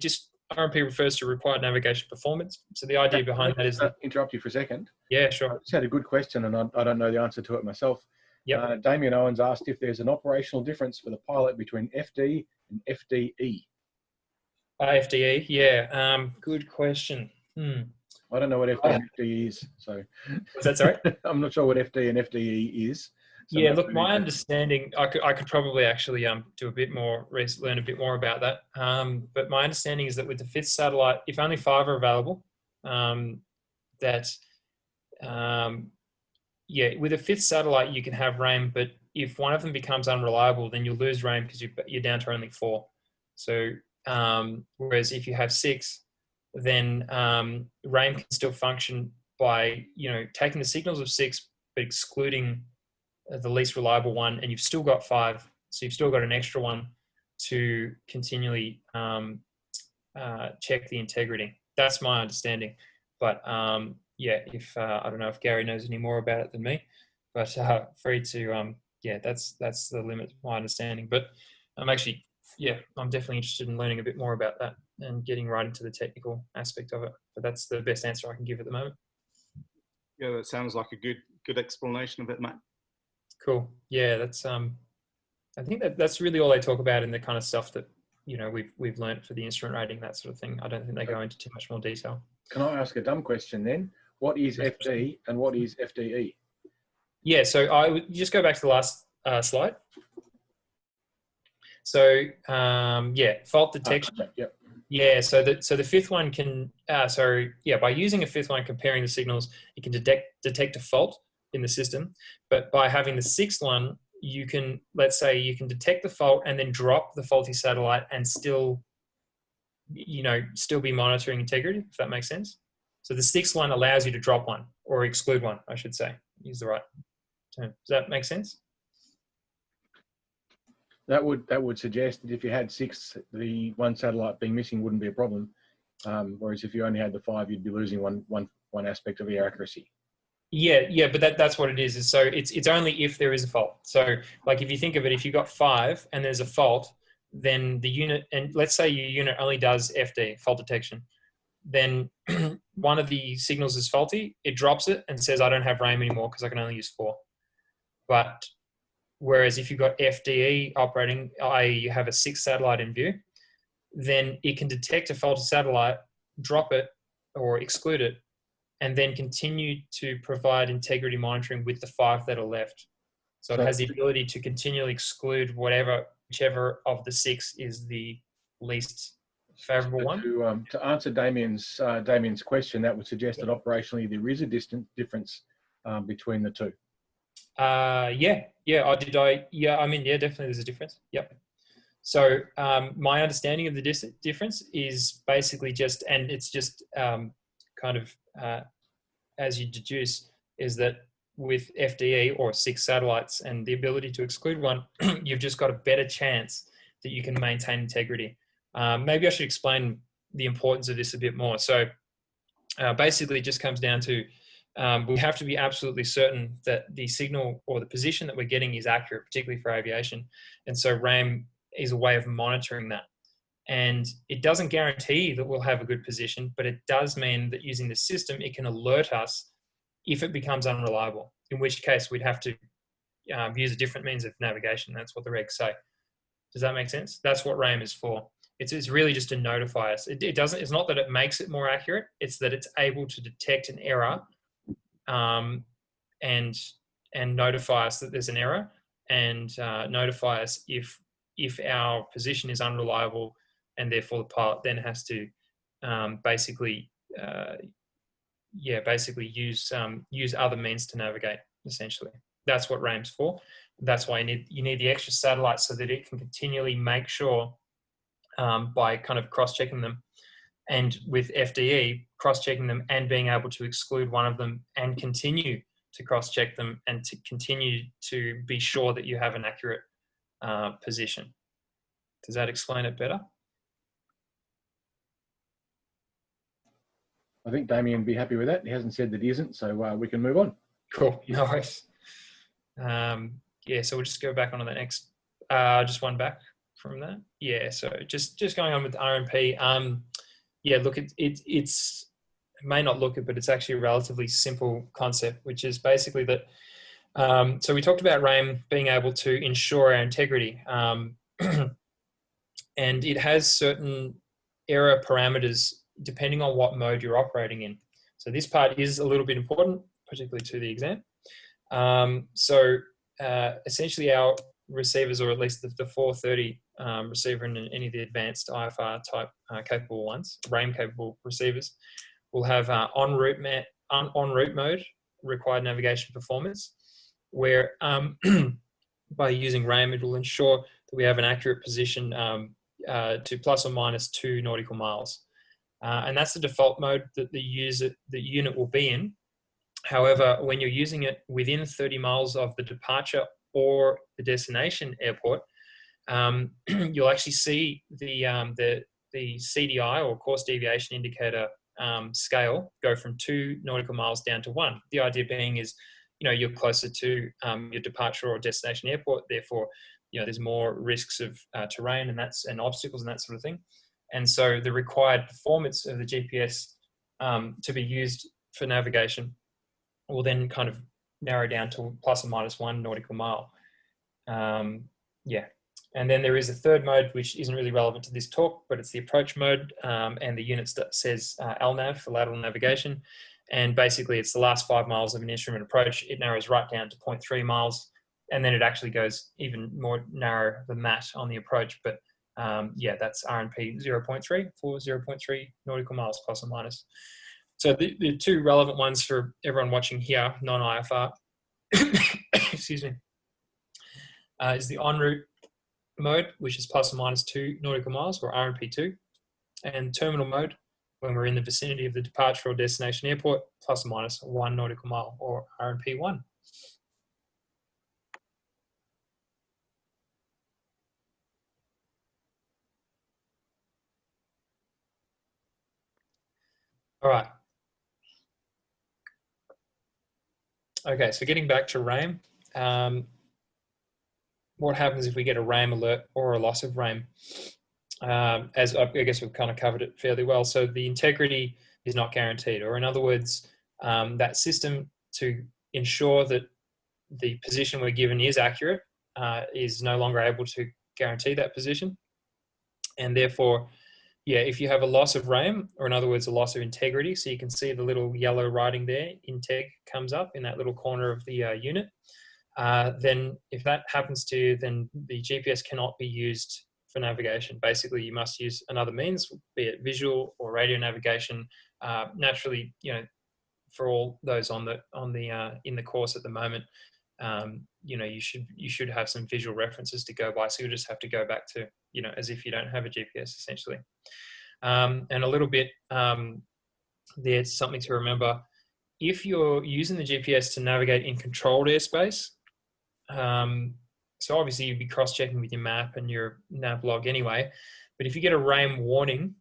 RMP refers to required navigation performance. So the idea behind that is... interrupt you for a second. Yeah, sure. I just had a good question, and I don't know the answer to it myself. Yep. Damien Owens asked if there's an operational difference for the pilot between FD and FDE. FDE, yeah. Good question. I don't know what FD and FDE is, so. What's that, sorry? I'm not sure what FD and FDE is. So yeah, look, my understanding, I could probably actually do a bit more, learn a bit more about that. But my understanding is that with the 5th satellite, if only 5 are available, with a 5th satellite, you can have RAIM, but if one of them becomes unreliable, then you'll lose RAIM because you're down to only 4. So, whereas if you have 6, then RAIM can still function by, taking the signals of 6, but excluding the least reliable one, and you've still got 5, So you've still got an extra one to continually check the integrity. That's my understanding. But yeah, if I don't know if Gary knows any more about it than me, but free to yeah, that's the limit of my understanding. But I'm actually, yeah, I'm definitely interested in learning a bit more about that and getting right into the technical aspect of it. But that's the best answer I can give at the moment. Yeah, that sounds like a good explanation of it, Matt. Cool. Yeah, that's I think that's really all they talk about in the kind of stuff that, you know, we've learned for the instrument rating, that sort of thing. I don't think they go into too much more detail. Can I ask a dumb question then? What is FD and what is FDE? Yeah, so I would just go back to the last slide. So yeah, fault detection. Okay, yep. Yeah, so the fifth one can, by using a fifth one comparing the signals, it can detect a fault in the system. But by having the sixth one, you can, let's say you can detect the fault and then drop the faulty satellite and still, you know, still be monitoring integrity, if that makes sense. So the sixth one allows you to drop one or exclude one, I should say, use the right term. Does that make sense? That would suggest that if you had 6, the one satellite being missing wouldn't be a problem. Whereas if you only had the 5, you'd be losing one aspect of your accuracy. Yeah, but that's what it is. So it's only if there is a fault. So like if you think of it, if you got 5 and there's a fault, then the unit, and let's say your unit only does FD, fault detection, then one of the signals is faulty, it drops it and says, I don't have RAIM anymore because I can only use 4. But whereas if you've got FDE operating, i.e. you have a 6th satellite in view, then it can detect a faulty satellite, drop it or exclude it, and then continue to provide integrity monitoring with the 5 that are left. So it has the ability to continually exclude whichever of the 6 is the least favorable one. To answer Damien's question, that would suggest that operationally there is a difference between the two. Yeah, definitely there's a difference. Yep. So my understanding of the difference is basically just, and it's just kind of as you deduce, is that with FDE or 6 satellites and the ability to exclude one, you've just got a better chance that you can maintain integrity. Maybe I should explain the importance of this a bit more. So basically it just comes down to we have to be absolutely certain that the signal or the position that we're getting is accurate, particularly for aviation. And so RAIM is a way of monitoring that. And it doesn't guarantee that we'll have a good position, but it does mean that using the system, it can alert us if it becomes unreliable, in which case we'd have to use a different means of navigation. That's what the regs say. Does that make sense? That's what RAIM is for. It's really just to notify us. It's not that it makes it more accurate, it's that it's able to detect an error and notify us that there's an error, and notify us if our position is unreliable, and therefore the pilot then has to basically use other means to navigate. Essentially, that's what RAIM's for. That's why you need the extra satellites so that it can continually make sure by kind of cross-checking them, and with FDE cross-checking them and being able to exclude one of them and continue to cross-check them and to continue to be sure that you have an accurate position. Does that explain it better? I think Damien would be happy with that. He hasn't said that he isn't, so we can move on. Cool, no worries. Yeah, so we'll just go back on to the next, just one back from that. Yeah, so just going on with RMP. Yeah, look, it may not look it, but it's actually a relatively simple concept, which is basically that, so we talked about RAIM being able to ensure our integrity, and it has certain error parameters depending on what mode you're operating in. So this part is a little bit important, particularly to the exam. Essentially our receivers, or at least the 430 receiver and any of the advanced IFR type capable ones, RAIM capable receivers, will have en route mode, required navigation performance, where by using RAIM, it will ensure that we have an accurate position to plus or minus 2 nautical miles. And that's the default mode that the unit will be in. However, when you're using it within 30 miles of the departure or the destination airport, you'll actually see the CDI, or course deviation indicator, scale go from 2 nautical miles down to 1. The idea being is, you're closer to your departure or destination airport, therefore, there's more risks of terrain and obstacles and that sort of thing. And so the required performance of the GPS to be used for navigation will then kind of narrow down to plus or minus 1 nautical mile. Yeah. And then there is a third mode, which isn't really relevant to this talk, but it's the approach mode, and the unit says LNAV for lateral navigation. And basically it's the last 5 miles of an instrument approach. It narrows right down to 0.3 miles. And then it actually goes even more narrow than that on the approach. But yeah, that's RNP 0.3 for 0.3 nautical miles plus or minus. So the 2 relevant ones for everyone watching here, non-IFR, excuse me, is the en route mode, which is plus or minus 2 nautical miles, or RNP2, and terminal mode, when we're in the vicinity of the departure or destination airport, plus or minus 1 nautical mile, or RNP1. All right. Okay, so getting back to RAIM, what happens if we get a RAIM alert or a loss of RAIM? As I guess we've kind of covered it fairly well. So the integrity is not guaranteed, or in other words, that system to ensure that the position we're given is accurate is no longer able to guarantee that position. And therefore, yeah, if you have a loss of RAIM, or in other words, a loss of integrity, so you can see the little yellow writing there, integ comes up in that little corner of the unit, then if that happens to you, then the GPS cannot be used for navigation. Basically, you must use another means, be it visual or radio navigation. Naturally, for all those in the course at the moment, you should have some visual references to go by. So you'll just have to go back to, as if you don't have a GPS essentially. And a little bit, there's something to remember. If you're using the GPS to navigate in controlled airspace, so obviously you'd be cross-checking with your map and your nav log anyway, but if you get a RAIM warning,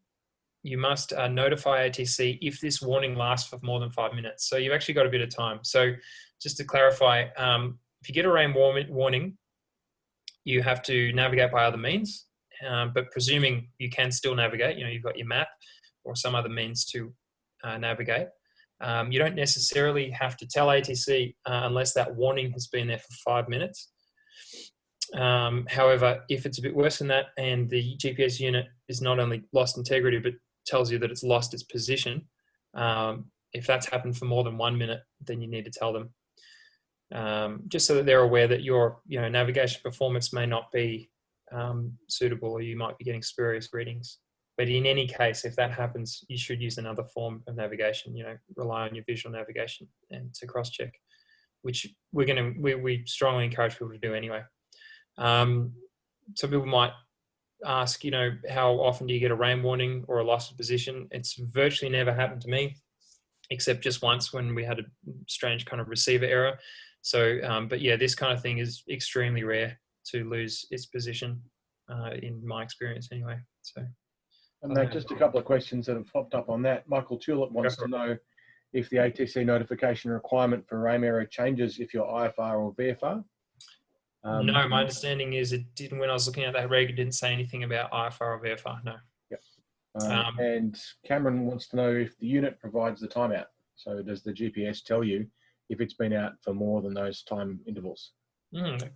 you must notify ATC if this warning lasts for more than 5 minutes. So you've actually got a bit of time. So just to clarify, if you get a RAIM warning, you have to navigate by other means, but presuming you can still navigate, you've got your map or some other means to navigate. You don't necessarily have to tell ATC unless that warning has been there for 5 minutes. However, if it's a bit worse than that and the GPS unit is not only lost integrity, but tells you that it's lost its position, if that's happened for more than 1 minute, then you need to tell them. Just so that they're aware that your navigation performance may not be suitable, or you might be getting spurious readings. But in any case, if that happens, you should use another form of navigation, rely on your visual navigation and to cross-check, which we strongly encourage people to do anyway. Some people might ask, how often do you get a RAIM warning or a loss of position? It's virtually never happened to me, except just once when we had a strange kind of receiver error. So, but yeah, this kind of thing is extremely rare to lose its position, in my experience anyway. So. And Matt, just a couple of questions that have popped up on that. Michael Tulip wants to know if the ATC notification requirement for RAIM error changes if you're IFR or VFR. No, my understanding is it didn't. When I was looking at that reg, it didn't say anything about IFR or VFR. No. Yep. And Cameron wants to know if the unit provides the timeout. So does the GPS tell you if it's been out for more than those time intervals?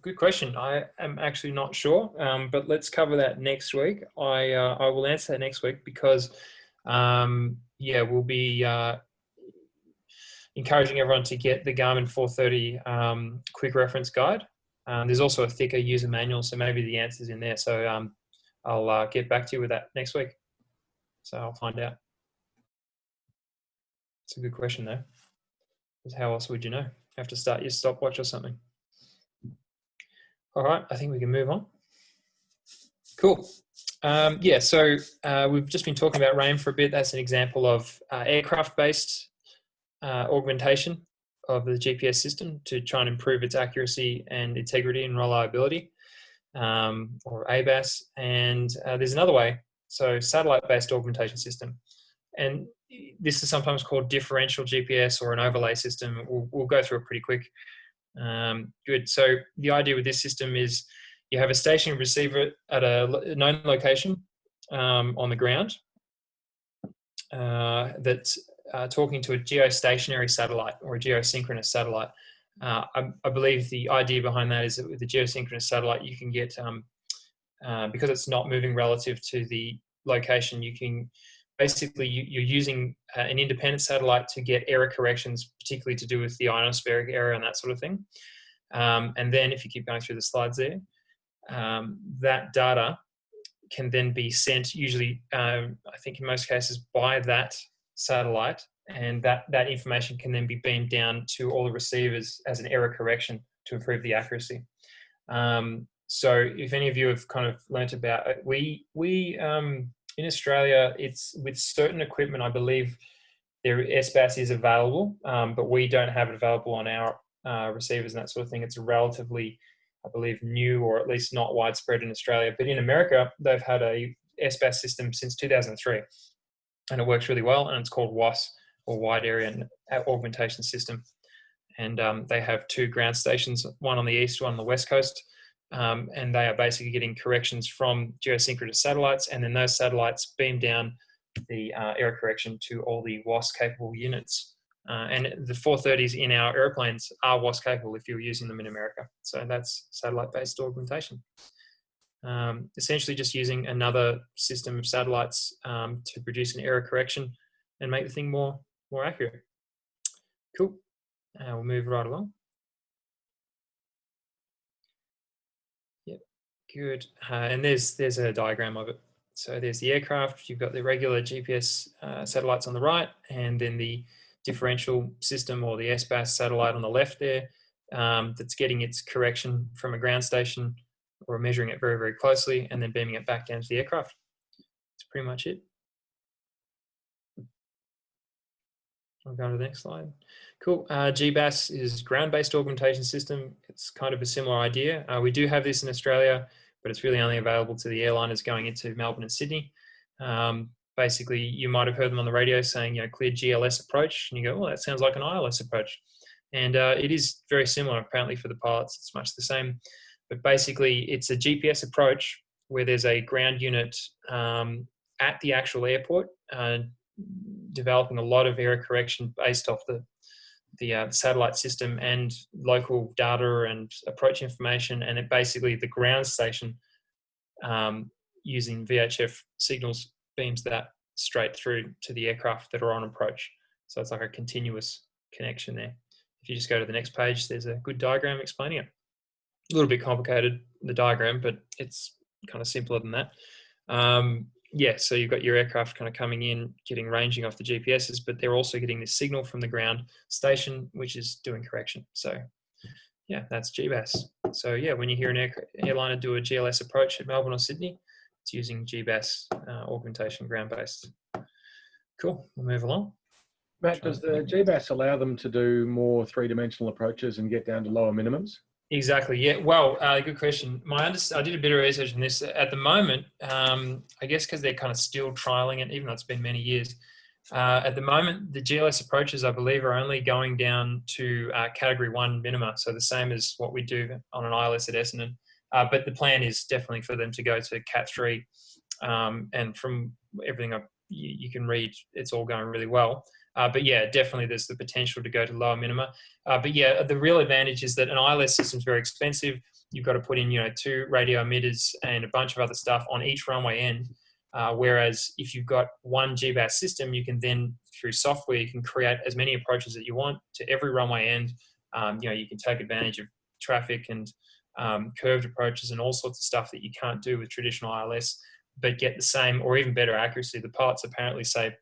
Good question. I am actually not sure, but let's cover that next week. I will answer that next week because, yeah, we'll be encouraging everyone to get the Garmin 430 quick reference guide. There's also a thicker user manual, so maybe the answer's in there. So I'll get back to you with that next week. So I'll find out. It's a good question though. Because how else would you know? You have to start your stopwatch or something. All right, I think we can move on. Cool. Yeah, so we've just been talking about RAIM for a bit. That's an example of aircraft-based augmentation of the GPS system to try and improve its accuracy and integrity and reliability. or ABAS, and there's another way, so satellite-based augmentation system. And this is sometimes called differential GPS or an overlay system. We'll go through it pretty quick. Good. So the idea with this system is you have a stationary receiver at a known location on the ground that's talking to a geostationary satellite or a geosynchronous satellite. I believe the idea behind that is that with the geosynchronous satellite, you can get, because it's not moving relative to the location, you can basically, you're using an independent satellite to get error corrections, particularly to do with the ionospheric error and that sort of thing. And then if you keep going through the slides there, that data can then be sent, usually, I think in most cases, by that satellite, and that information can then be beamed down to all the receivers as an error correction to improve the accuracy. So if any of you have kind of learnt about it, we in Australia, it's with certain equipment, I believe their SBAS is available, but we don't have it available on our receivers and that sort of thing. It's a relatively, I believe, new, or at least not widespread in Australia. But in America, they've had a SBAS system since 2003, and it works really well. And it's called WAS, or Wide Area Augmentation System. And they have 2 ground stations, one on the east, one on the west coast. And they are basically getting corrections from geosynchronous satellites, and then those satellites beam down the error correction to all the WAS capable units. And the 430s in our airplanes are WAS capable if you're using them in America. So that's satellite-based augmentation. Essentially just using another system of satellites to produce an error correction and make the thing more accurate. Cool. We'll move right along. Yep, good. And there's a diagram of it. So there's the aircraft, you've got the regular GPS satellites on the right, and then the differential system, or the SBAS satellite on the left there, that's getting its correction from a ground station, or measuring it very, very closely, and then beaming it back down to the aircraft. That's pretty much it. I'll go to the next slide. Cool. GBAS is ground-based augmentation system. It's kind of a similar idea. We do have this in Australia, but it's really only available to the airliners going into Melbourne and Sydney. Basically, you might have heard them on the radio saying, clear GLS approach, and you go, well, that sounds like an ILS approach. And it is very similar, apparently, for the pilots. It's much the same. But basically, it's a GPS approach where there's a ground unit at the actual airport, developing a lot of error correction based off the satellite system and local data and approach information. And it basically, the ground station, using VHF signals, beams that straight through to the aircraft that are on approach. So it's like a continuous connection there. If you just go to the next page, there's a good diagram explaining it. A little bit complicated, the diagram, but it's kind of simpler than that. Yeah, so you've got your aircraft kind of coming in, getting ranging off the GPSs, but they're also getting this signal from the ground station, which is doing correction. So yeah, that's GBAS. So yeah, when you hear an airliner do a GLS approach at Melbourne or Sydney, it's using GBAS augmentation, ground-based. Cool, we'll move along. Matt, does the GBAS allow them to do more 3-dimensional approaches and get down to lower minimums? Exactly. Yeah. Well, good question. I did a bit of research on this. At the moment, I guess because they're kind of still trialing it, even though it's been many years. At the moment, the GLS approaches, I believe, are only going down to Category 1 minima, so the same as what we do on an ILS at Essendon. But the plan is definitely for them to go to Cat 3, and from everything you can read, it's all going really well. But yeah, definitely there's the potential to go to lower minima. But yeah, the real advantage is that an ILS system is very expensive. You've got to put in, 2 radio emitters and a bunch of other stuff on each runway end. Whereas if you've got one GBAS system, you can then, through software, you can create as many approaches that you want to every runway end. You can take advantage of traffic and curved approaches and all sorts of stuff that you can't do with traditional ILS, but get the same or even better accuracy. The pilots apparently say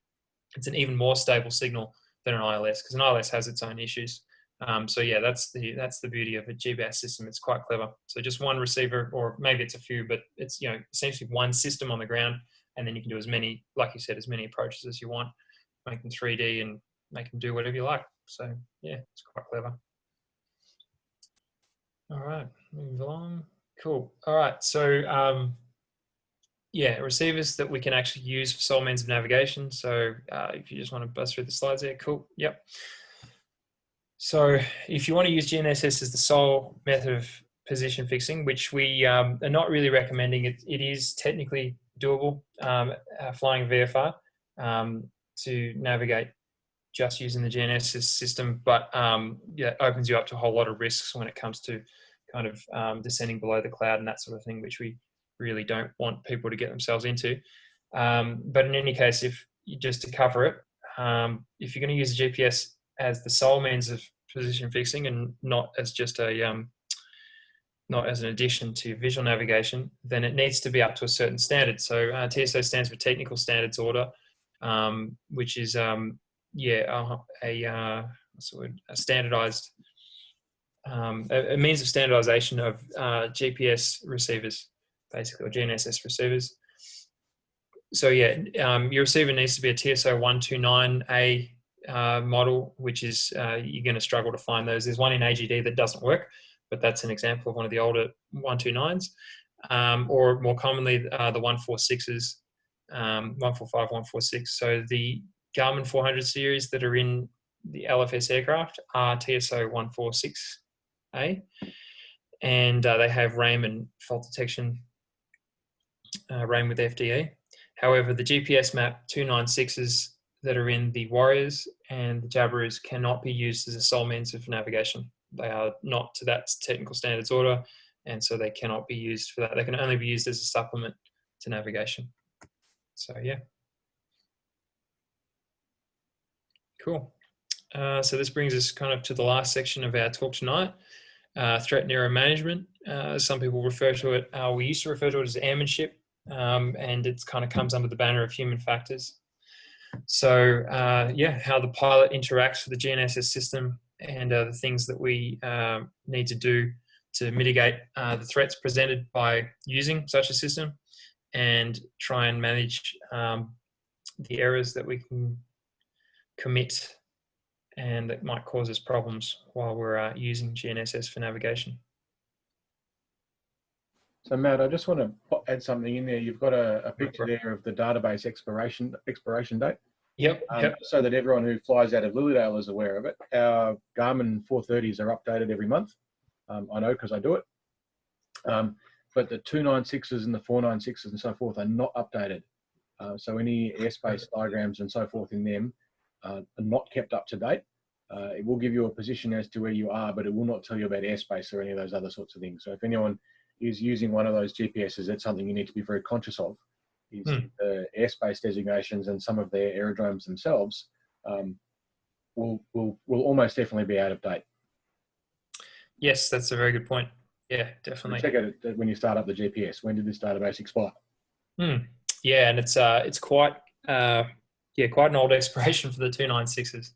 it's an even more stable signal than an ILS, because an ILS has its own issues. So yeah, that's the beauty of a GBAS system. It's quite clever. So just one receiver, or maybe it's a few, but it's essentially one system on the ground, and then you can do as many, like you said, as many approaches as you want, make them 3D and make them do whatever you like. So yeah, it's quite clever. All right, move along. Cool. All right. So yeah, receivers that we can actually use for sole means of navigation. So if you just want to buzz through the slides there, cool. Yep. So if you want to use GNSS as the sole method of position fixing, which we are not really recommending, it is technically doable, flying VFR to navigate just using the GNSS system, but yeah, it opens you up to a whole lot of risks when it comes to kind of descending below the cloud and that sort of thing, which we really don't want people to get themselves into. But in any case, if just to cover it, if you're going to use a GPS as the sole means of position fixing and not as just a not as an addition to visual navigation, then it needs to be up to a certain standard. So TSO stands for Technical Standards Order, which is yeah what's the word? A standardized a means of standardization of GPS receivers, basically, or GNSS receivers. So yeah, your receiver needs to be a TSO 129A model, which is you're going to struggle to find those. There's one in AGD that doesn't work, but that's an example of one of the older 129s, or more commonly the 146s, 145, 146. So the Garmin 400 series that are in the LFS aircraft are TSO 146A, and they have RAIM and fault detection, RAIM with FDE. However, the GPS map 296s that are in the Warriors and the Jabiroos cannot be used as a sole means of navigation. They are not to that technical standards order, and so they cannot be used for that. They can only be used as a supplement to navigation. So yeah. Cool. So this brings us kind of to the last section of our talk tonight, threat and error management. Some people refer to it, we used to refer to it as airmanship, and it kind of comes under the banner of human factors. So yeah, how the pilot interacts with the GNSS system and the things that we need to do to mitigate the threats presented by using such a system, and try and manage the errors that we can commit and that might cause us problems while we're using GNSS for navigation. So Matt, I just want to add something in there. You've got a picture there of the database expiration date. Yep. So that everyone who flies out of Lilydale is aware of it. Our Garmin 430s are updated every month. I know because I do it. But the 296s and the 496s and so forth are not updated. So any airspace diagrams and so forth in them are not kept up to date. It will give you a position as to where you are, but it will not tell you about airspace or any of those other sorts of things. So if anyone is using one of those GPSs, that's something you need to be very conscious of, is the airspace designations and some of their aerodromes themselves will almost definitely be out of date. Yes, that's a very good point. Yeah, definitely. So check it when you start up the GPS. When did this database expire? Yeah, and it's quite quite an old expiration for the 296s.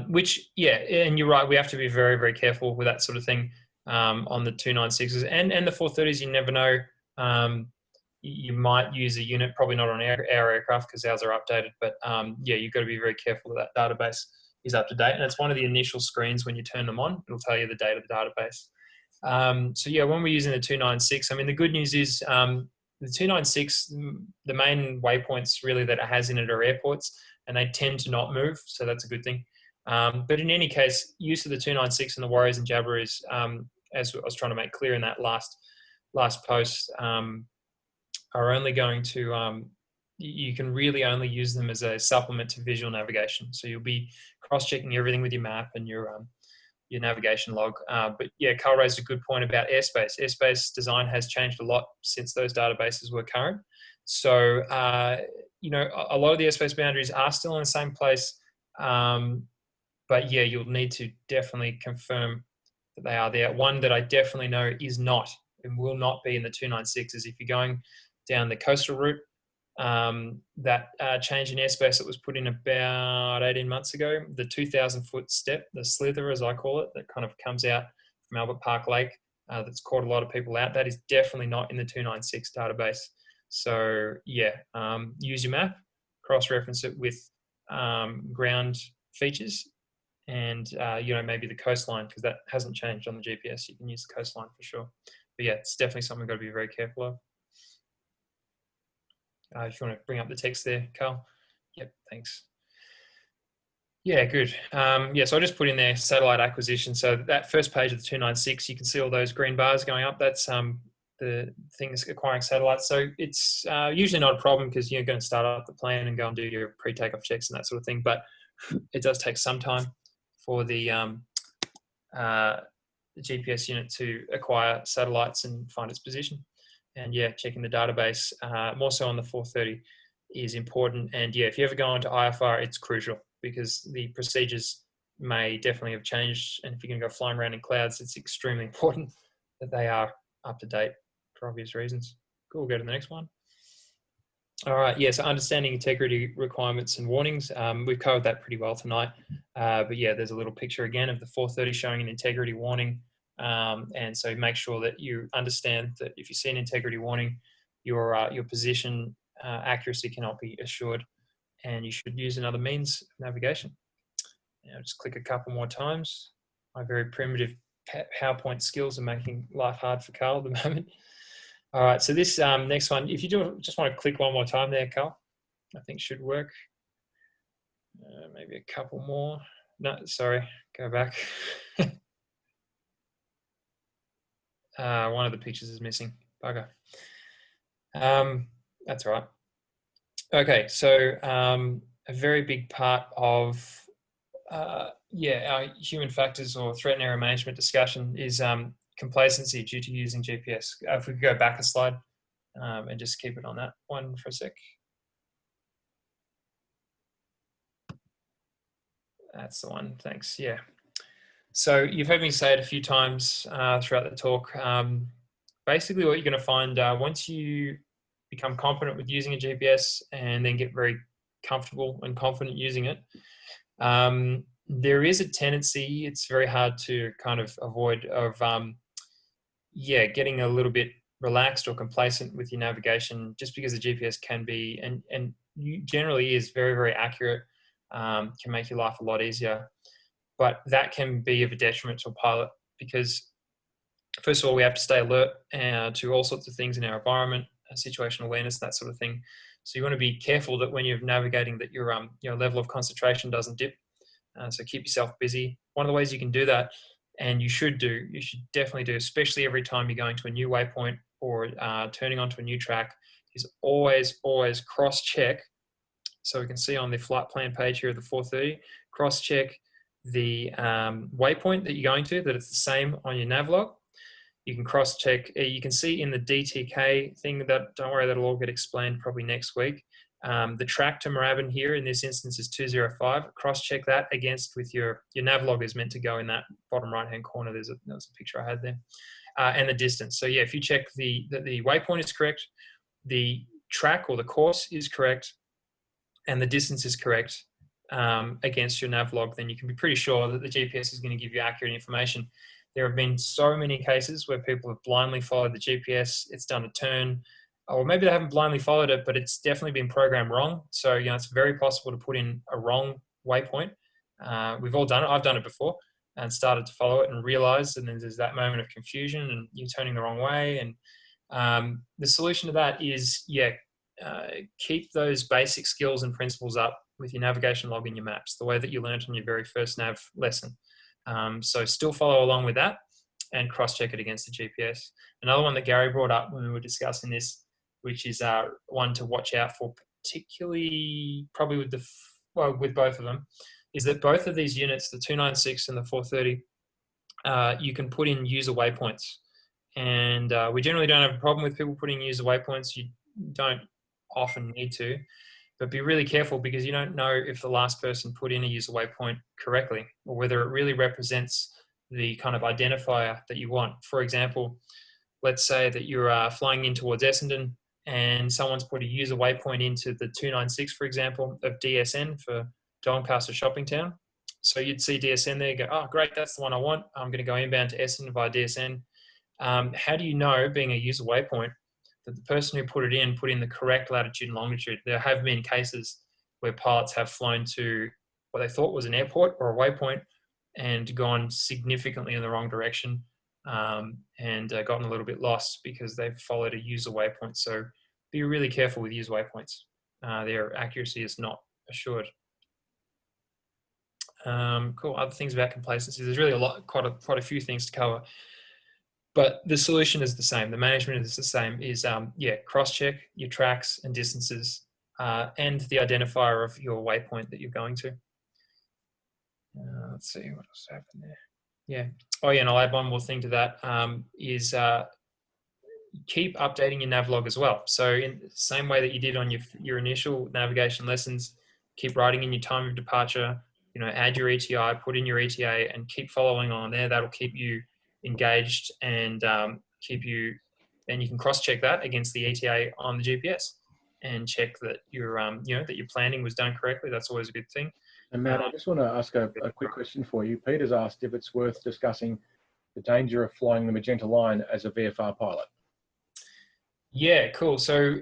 Which, yeah, and you're right, we have to be very, very careful with that sort of thing on the 296s and the 430s. You never know. You might use a unit, probably not on our aircraft because ours are updated, but yeah, you've got to be very careful that that database is up to date. And it's one of the initial screens when you turn them on, it'll tell you the date of the database. So yeah, when we're using the 296, I mean, the good news is the 296, the main waypoints really that it has in it are airports, and they tend to not move, so that's a good thing. But in any case, use of the 296 and the Warriors and Jabiroos, as I was trying to make clear in that last post, are only going to, you can really only use them as a supplement to visual navigation. So you'll be cross-checking everything with your map and your navigation log. But yeah, Carl raised a good point about airspace. Airspace design has changed a lot since those databases were current. So, you know, a lot of the airspace boundaries are still in the same place. But yeah, you'll need to definitely confirm that they are there. One that I definitely know is not and will not be in the 296s. If you're going down the coastal route, that change in airspace that was put in about 18 months ago, the 2,000-foot step, the slither as I call it, that kind of comes out from Albert Park Lake, that's caught a lot of people out. That is definitely not in the 296 database. So yeah, use your map, cross-reference it with ground features, and you know, maybe the coastline, because that hasn't changed on the GPS. You can use the coastline for sure. But yeah, it's definitely something we've got to be very careful of. If you want to bring up the text there, Carl. Yep, thanks. Yeah, good. Yeah, so I just put in there satellite acquisition. So that first page of the 296, you can see all those green bars going up. That's the things acquiring satellites. So it's usually not a problem because you're going to start up the plan and go and do your pre-takeoff checks and that sort of thing. But it does take some time for the GPS unit to acquire satellites and find its position. And yeah, checking the database, more so on the 430, is important. And yeah, if you ever go into IFR, it's crucial because the procedures may definitely have changed. And if you're going to go flying around in clouds, it's extremely important that they are up to date for obvious reasons. Cool, we'll go to the next one. All right, yeah, so understanding integrity requirements and warnings. We've covered that pretty well tonight. But yeah, there's a little picture again of the 430 showing an integrity warning. And so make sure that you understand that if you see an integrity warning, your position accuracy cannot be assured, and you should use another means of navigation. Now just click a couple more times. My very primitive PowerPoint skills are making life hard for Carl at the moment. All right, so this next one, if you just want to click one more time there, Carl, I think should work. Maybe a couple more. No, sorry, go back. One of the pictures is missing. Bugger. That's all right. Okay, so a very big part of our human factors or threat and error management discussion is complacency due to using GPS. If we could go back a slide and just keep it on that one for a sec. That's the one, thanks, yeah. So you've heard me say it a few times throughout the talk. Basically what you're gonna find once you become competent with using a GPS and then get very comfortable and confident using it, there is a tendency, it's very hard to kind of avoid, of getting a little bit relaxed or complacent with your navigation, just because the GPS can be and generally is very, very accurate, can make your life a lot easier. But that can be of a detriment to a pilot because, first of all, we have to stay alert to all sorts of things in our environment, situational awareness, that sort of thing. So you want to be careful that when you're navigating, that your level of concentration doesn't dip. So keep yourself busy. One of the ways you can do that, and you should definitely do, especially every time you're going to a new waypoint or turning onto a new track, is always cross-check. So we can see on the flight plan page here of the 430, cross-check the waypoint that you're going to, that it's the same on your navlog. You can cross-check, you can see in the DTK thing, that don't worry, that'll all get explained probably next week. The track to Moorabbin here in this instance is 205. Cross-check that against with your navlog is meant to go in that bottom right-hand corner. There's a picture I had there. And the distance. So yeah, if you check the waypoint is correct, the track or the course is correct, and the distance is correct against your navlog, then you can be pretty sure that the GPS is going to give you accurate information. There have been so many cases where people have blindly followed the GPS, it's done a turn, or maybe they haven't blindly followed it, but it's definitely been programmed wrong. So, it's very possible to put in a wrong waypoint. We've all done it. I've done it before and started to follow it and realized, and then there's that moment of confusion and you're turning the wrong way. And the solution to that is, keep those basic skills and principles up with your navigation log and your maps, the way that you learned on your very first nav lesson. So still follow along with that and cross-check it against the GPS. Another one that Gary brought up when we were discussing this, which is one to watch out for, particularly probably with with both of them, is that both of these units, the 296 and the 430, you can put in user waypoints. And we generally don't have a problem with people putting user waypoints. You don't often need to, but be really careful because you don't know if the last person put in a user waypoint correctly or whether it really represents the kind of identifier that you want. For example, let's say that you're flying in towards Essendon and someone's put a user waypoint into the 296, for example, of DSN for Doncaster Shopping Town. So you'd see DSN there, go, oh, great, that's the one I want. I'm going to go inbound to Essendon via DSN. How do you know, being a user waypoint, that the person who put in the correct latitude and longitude? There have been cases where pilots have flown to what they thought was an airport or a waypoint and gone significantly in the wrong direction. and gotten a little bit lost because they've followed a user waypoint. So be really careful with user waypoints. Their accuracy is not assured. Cool. Other things about complacency. There's really quite a few things to cover, but the solution is the same. The management is the same. Is yeah, cross-check your tracks and distances, and the identifier of your waypoint that you're going to. Let's see what else happened there. Yeah. Oh yeah, and I'll add one more thing to that. Is keep updating your navlog as well. So in the same way that you did on your initial navigation lessons, keep writing in your time of departure, add your ETA, put in your ETA, and keep following on there. That'll keep you engaged and and you can cross-check that against the ETA on the GPS and check that your that your planning was done correctly. That's always a good thing. And Matt, I just want to ask a quick question for you. Peter's asked if it's worth discussing the danger of flying the magenta line as a VFR pilot. Yeah, cool. So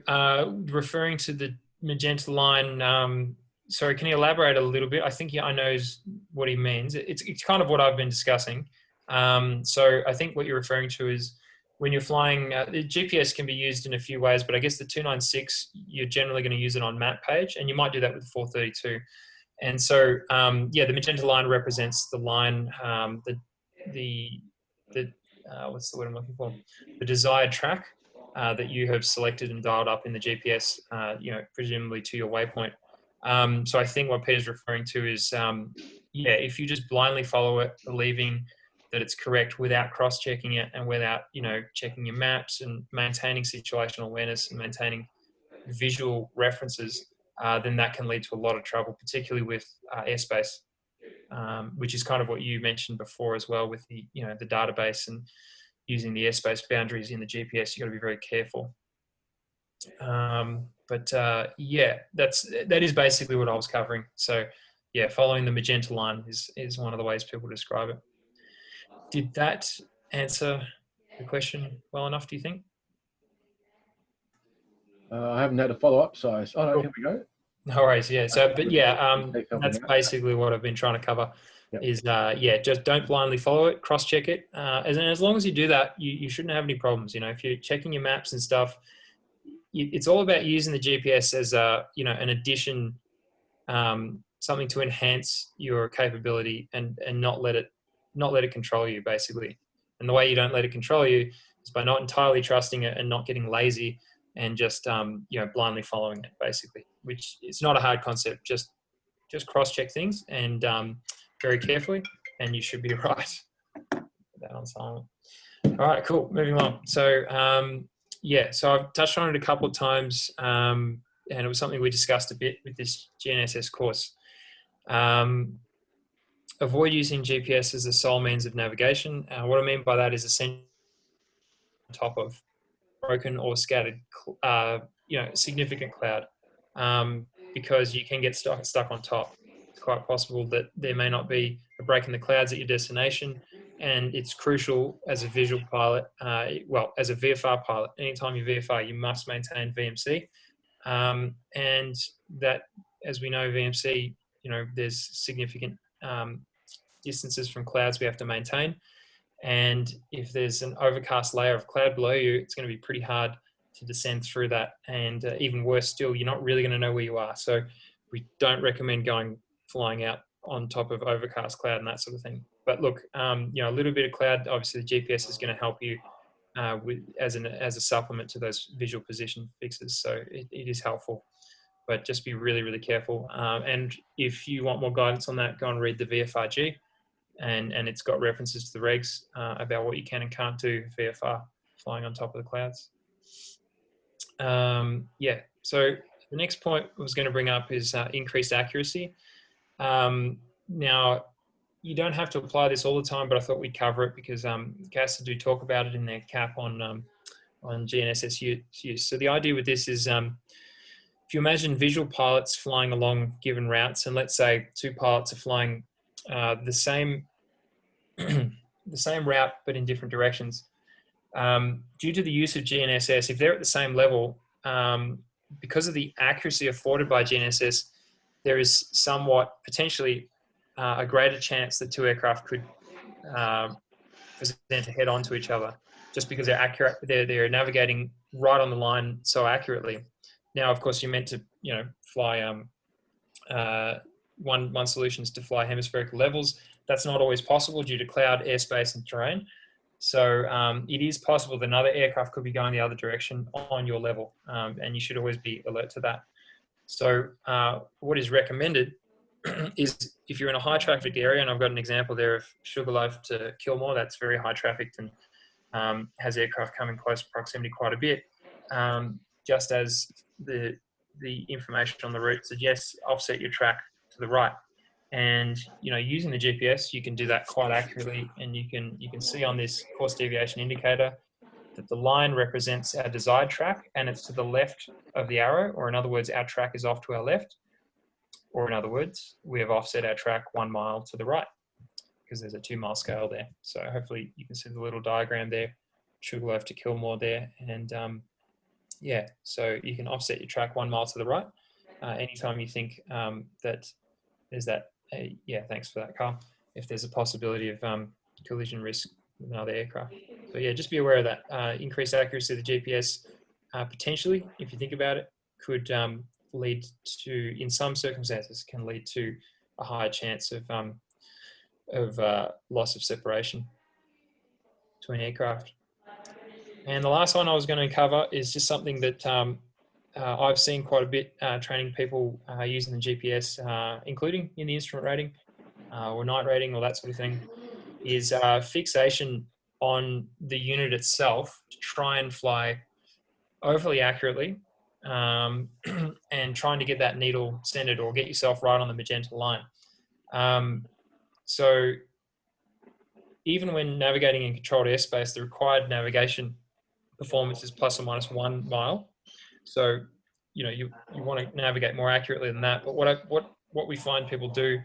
referring to the magenta line, sorry, can you elaborate a little bit? I think I know what he means. It's kind of what I've been discussing. So I think what you're referring to is when you're flying, the GPS can be used in a few ways, but I guess the 296, you're generally going to use it on map page, and you might do that with 432. And so, yeah, the magenta line represents the line, what's the word I'm looking for? The desired track that you have selected and dialed up in the GPS, presumably to your waypoint. So I think what Peter's referring to is, yeah, if you just blindly follow it, believing that it's correct without cross-checking it and without, checking your maps and maintaining situational awareness and maintaining visual references, then that can lead to a lot of trouble, particularly with airspace, which is kind of what you mentioned before as well with the, the database and using the airspace boundaries in the GPS. You got to be very careful. Yeah, that is basically what I was covering. So yeah, following the magenta line is one of the ways people describe it. Did that answer the question well enough, do you think? I haven't had a follow-up, so no, here we go. No worries, yeah. So, but yeah, that's basically what I've been trying to cover. Yep. Is yeah, just don't blindly follow it, cross-check it, as long as you do that, you shouldn't have any problems. If you're checking your maps and stuff, it's all about using the GPS as a an addition, something to enhance your capability and not let it control you, basically. And the way you don't let it control you is by not entirely trusting it and not getting lazy and just blindly following it, basically. Which it's not a hard concept. Just cross-check things and very carefully, and you should be right. Put that on silent. All right, cool. Moving on. So yeah, so I've touched on it a couple of times, and it was something we discussed a bit with this GNSS course. Avoid using GPS as the sole means of navigation. What I mean by that is essentially on top of broken or scattered, significant cloud, because you can get stuck on top. It's quite possible that there may not be a break in the clouds at your destination, and it's crucial as a visual pilot, as a VFR pilot, anytime you VFR, you must maintain VMC, and that, as we know, VMC, there's significant distances from clouds we have to maintain. And if there's an overcast layer of cloud below you, it's going to be pretty hard to descend through that. And even worse still, you're not really going to know where you are. So we don't recommend flying out on top of overcast cloud and that sort of thing. But look, a little bit of cloud, obviously the GPS is going to help you as a supplement to those visual position fixes. So it is helpful, but just be really, really careful. And if you want more guidance on that, go and read the VFRG. And it's got references to the regs about what you can and can't do VFR flying on top of the clouds. Yeah, so the next point I was going to bring up is increased accuracy. Now, you don't have to apply this all the time, but I thought we'd cover it because CASA do talk about it in their cap on GNSS use. So the idea with this is if you imagine visual pilots flying along given routes, and let's say two pilots are flying the same route but in different directions. Due to the use of GNSS, if they're at the same level, because of the accuracy afforded by GNSS, there is somewhat potentially a greater chance that two aircraft could presenter head on to each other, just because they're accurate. They're navigating right on the line so accurately. Now, of course, you're meant to, you know, fly one solution is to fly hemispherical levels. That's not always possible due to cloud, airspace, and terrain. So it is possible that another aircraft could be going the other direction on your level, and you should always be alert to that. So what is recommended is if you're in a high traffic area, and I've got an example there of Sugarloaf to Kilmore, that's very high trafficked and has aircraft come in close proximity quite a bit. Just as the information on the route suggests, offset your track to the right. And you know, using the GPS, you can do that quite accurately, and you can see on this course deviation indicator that the line represents our desired track, and it's to the left of the arrow, or in other words, our track is off to our left, or in other words, we have offset our track 1 mile to the right, because there's a 2 mile scale there. So hopefully you can see the little diagram there, Sugarloaf to Kilmore there, and yeah, so you can offset your track 1 mile to the right anytime you think that there's that. Yeah, thanks for that, Carl. If there's a possibility of collision risk with another aircraft. So yeah, just be aware of that. Increased accuracy of the GPS potentially, if you think about it, could lead to, in some circumstances, can lead to a higher chance of loss of separation between aircraft. And the last one I was going to cover is just something that I've seen quite a bit training people using the GPS, including in the instrument rating or night rating or that sort of thing, is fixation on the unit itself to try and fly overly accurately and trying to get that needle centered or get yourself right on the magenta line. So even when navigating in controlled airspace, the required navigation performance is plus or minus 1 mile. So, you know, you want to navigate more accurately than that. But what we find people do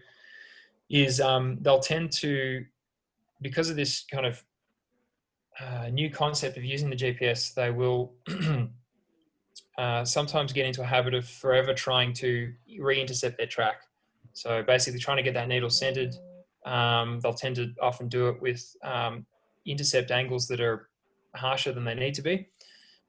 is they'll tend to, because of this kind of new concept of using the GPS, they will sometimes get into a habit of forever trying to re-intercept their track. So basically trying to get that needle centered. They'll tend to often do it with intercept angles that are harsher than they need to be.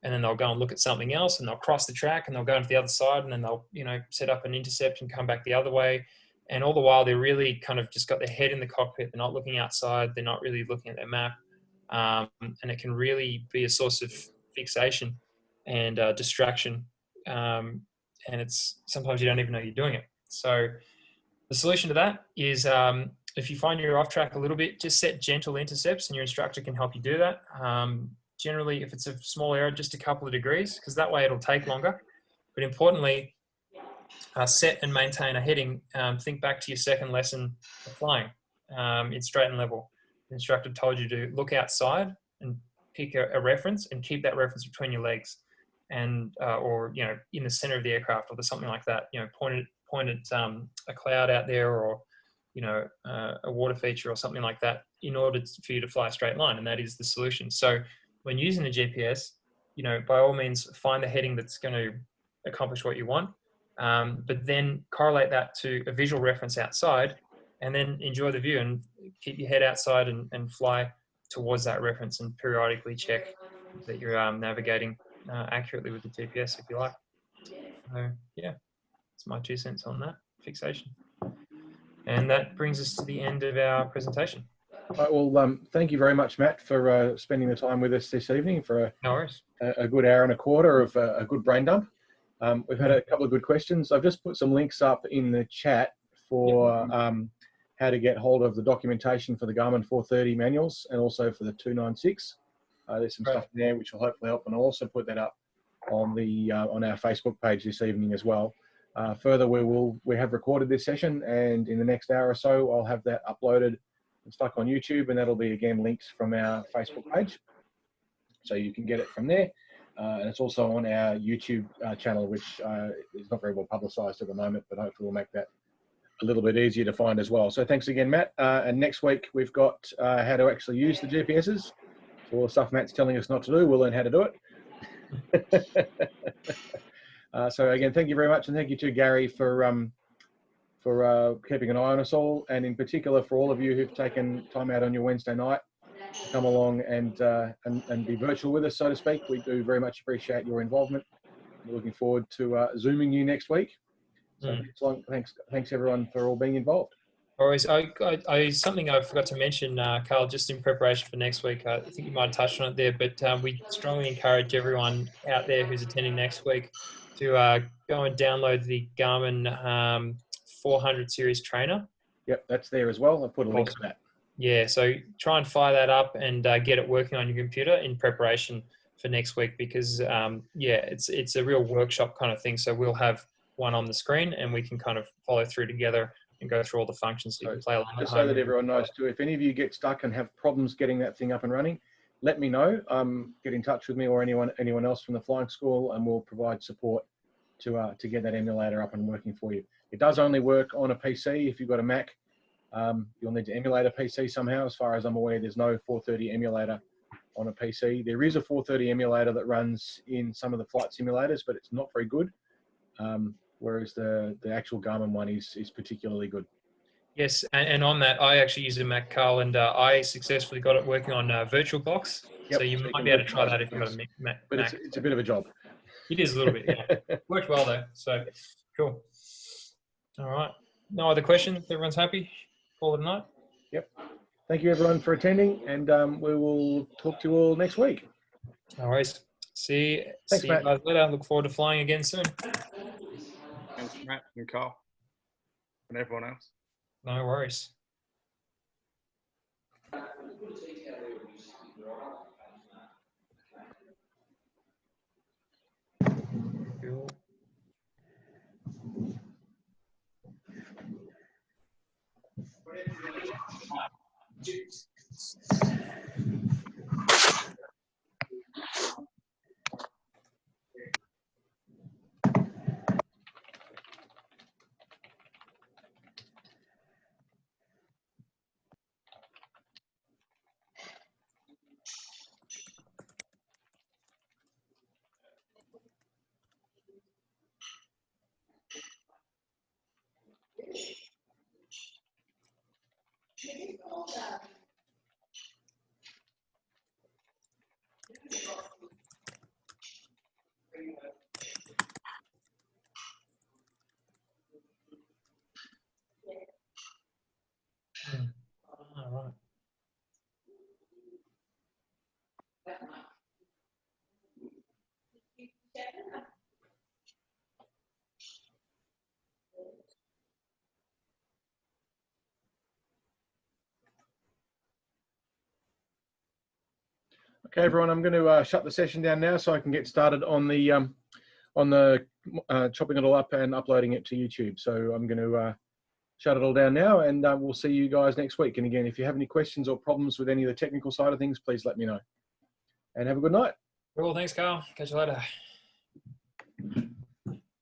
And then they'll go and look at something else, and they'll cross the track, and they'll go into the other side, and then they'll, you know, set up an intercept and come back the other way. And all the while, they're really kind of just got their head in the cockpit. They're not looking outside. They're not really looking at their map. And it can really be a source of fixation and distraction. And it's sometimes you don't even know you're doing it. So the solution to that is if you find you're off track a little bit, just set gentle intercepts, and your instructor can help you do that. Generally, if it's a small error, just a couple of degrees, because that way it'll take longer. But importantly, set and maintain a heading. Think back to your second lesson of flying in straight and level. The instructor told you to look outside and pick a reference and keep that reference between your legs, and or, you know, in the center of the aircraft or something like that. You know, point at a cloud out there, or, you know, a water feature or something like that, in order for you to fly a straight line, and that is the solution. So when using the GPS, you know, by all means, find the heading that's going to accomplish what you want, but then correlate that to a visual reference outside, and then enjoy the view and keep your head outside and fly towards that reference, and periodically check that you're navigating accurately with the GPS, if you like. So yeah, it's my 2 cents on that fixation. And that brings us to the end of our presentation. Right, well, thank you very much, Matt, for spending the time with us this evening for a good hour and a quarter of a good brain dump. We've had a couple of good questions. I've just put some links up in the chat for how to get hold of the documentation for the Garmin 430 manuals, and also for the 296. There's some stuff there which will hopefully help, and I'll also put that up on the on our Facebook page this evening as well. Further, we have recorded this session, and in the next hour or so, I'll have that uploaded and stuck on YouTube, and that'll be again linked from our Facebook page, so you can get it from there. And it's also on our YouTube channel, which is not very well publicised at the moment, but hopefully we'll make that a little bit easier to find as well. So thanks again, Matt. And next week we've got how to actually use the GPSs. So all the stuff Matt's telling us not to do, we'll learn how to do it. So again, thank you very much, and thank you to Gary for keeping an eye on us all, and in particular for all of you who've taken time out on your Wednesday night come along and be virtual with us, so to speak. We do very much appreciate your involvement. We're looking forward to Zooming you next week. So thanks everyone for all being involved. Always, something I forgot to mention, Carl, just in preparation for next week. I think you might have touched on it there, but we strongly encourage everyone out there who's attending next week to go and download the Garmin 400 series trainer. Yep, that's there as well. I've put a link to that. Yeah, so try and fire that up and get it working on your computer in preparation for next week, because it's a real workshop kind of thing. So we'll have one on the screen and we can kind of follow through together and go through all the functions so you can play along. Just so that everyone knows too, if any of you get stuck and have problems getting that thing up and running, let me know. Get in touch with me or anyone else from the flying school, and we'll provide support to get that emulator up and working for you. It does only work on a PC. If you've got a Mac, you'll need to emulate a PC somehow. As far as I'm aware, there's no 430 emulator on a PC. There is a 430 emulator that runs in some of the flight simulators, but it's not very good. Whereas the actual Garmin one is particularly good. Yes, and on that, I actually use a Mac, Carl, and I successfully got it working on VirtualBox. Yep, so you might be able to try that if you've got a Mac. But it's a bit of a job. It is a little bit, yeah. Worked well though, so cool. All right, no other questions? Everyone's happy? Call it a night? Yep. Thank you everyone for attending, and we will talk to you all next week. No worries. See Thanks, you Matt. guys later. Look forward to flying again soon. Thanks, Matt and Carl and everyone else. No worries. Cool. All right. Okay, everyone, I'm going to shut the session down now so I can get started on the chopping it all up and uploading it to YouTube. So I'm going to shut it all down now, and we'll see you guys next week. And again, if you have any questions or problems with any of the technical side of things, please let me know. And have a good night. Cool. Thanks, Carl. Catch you later.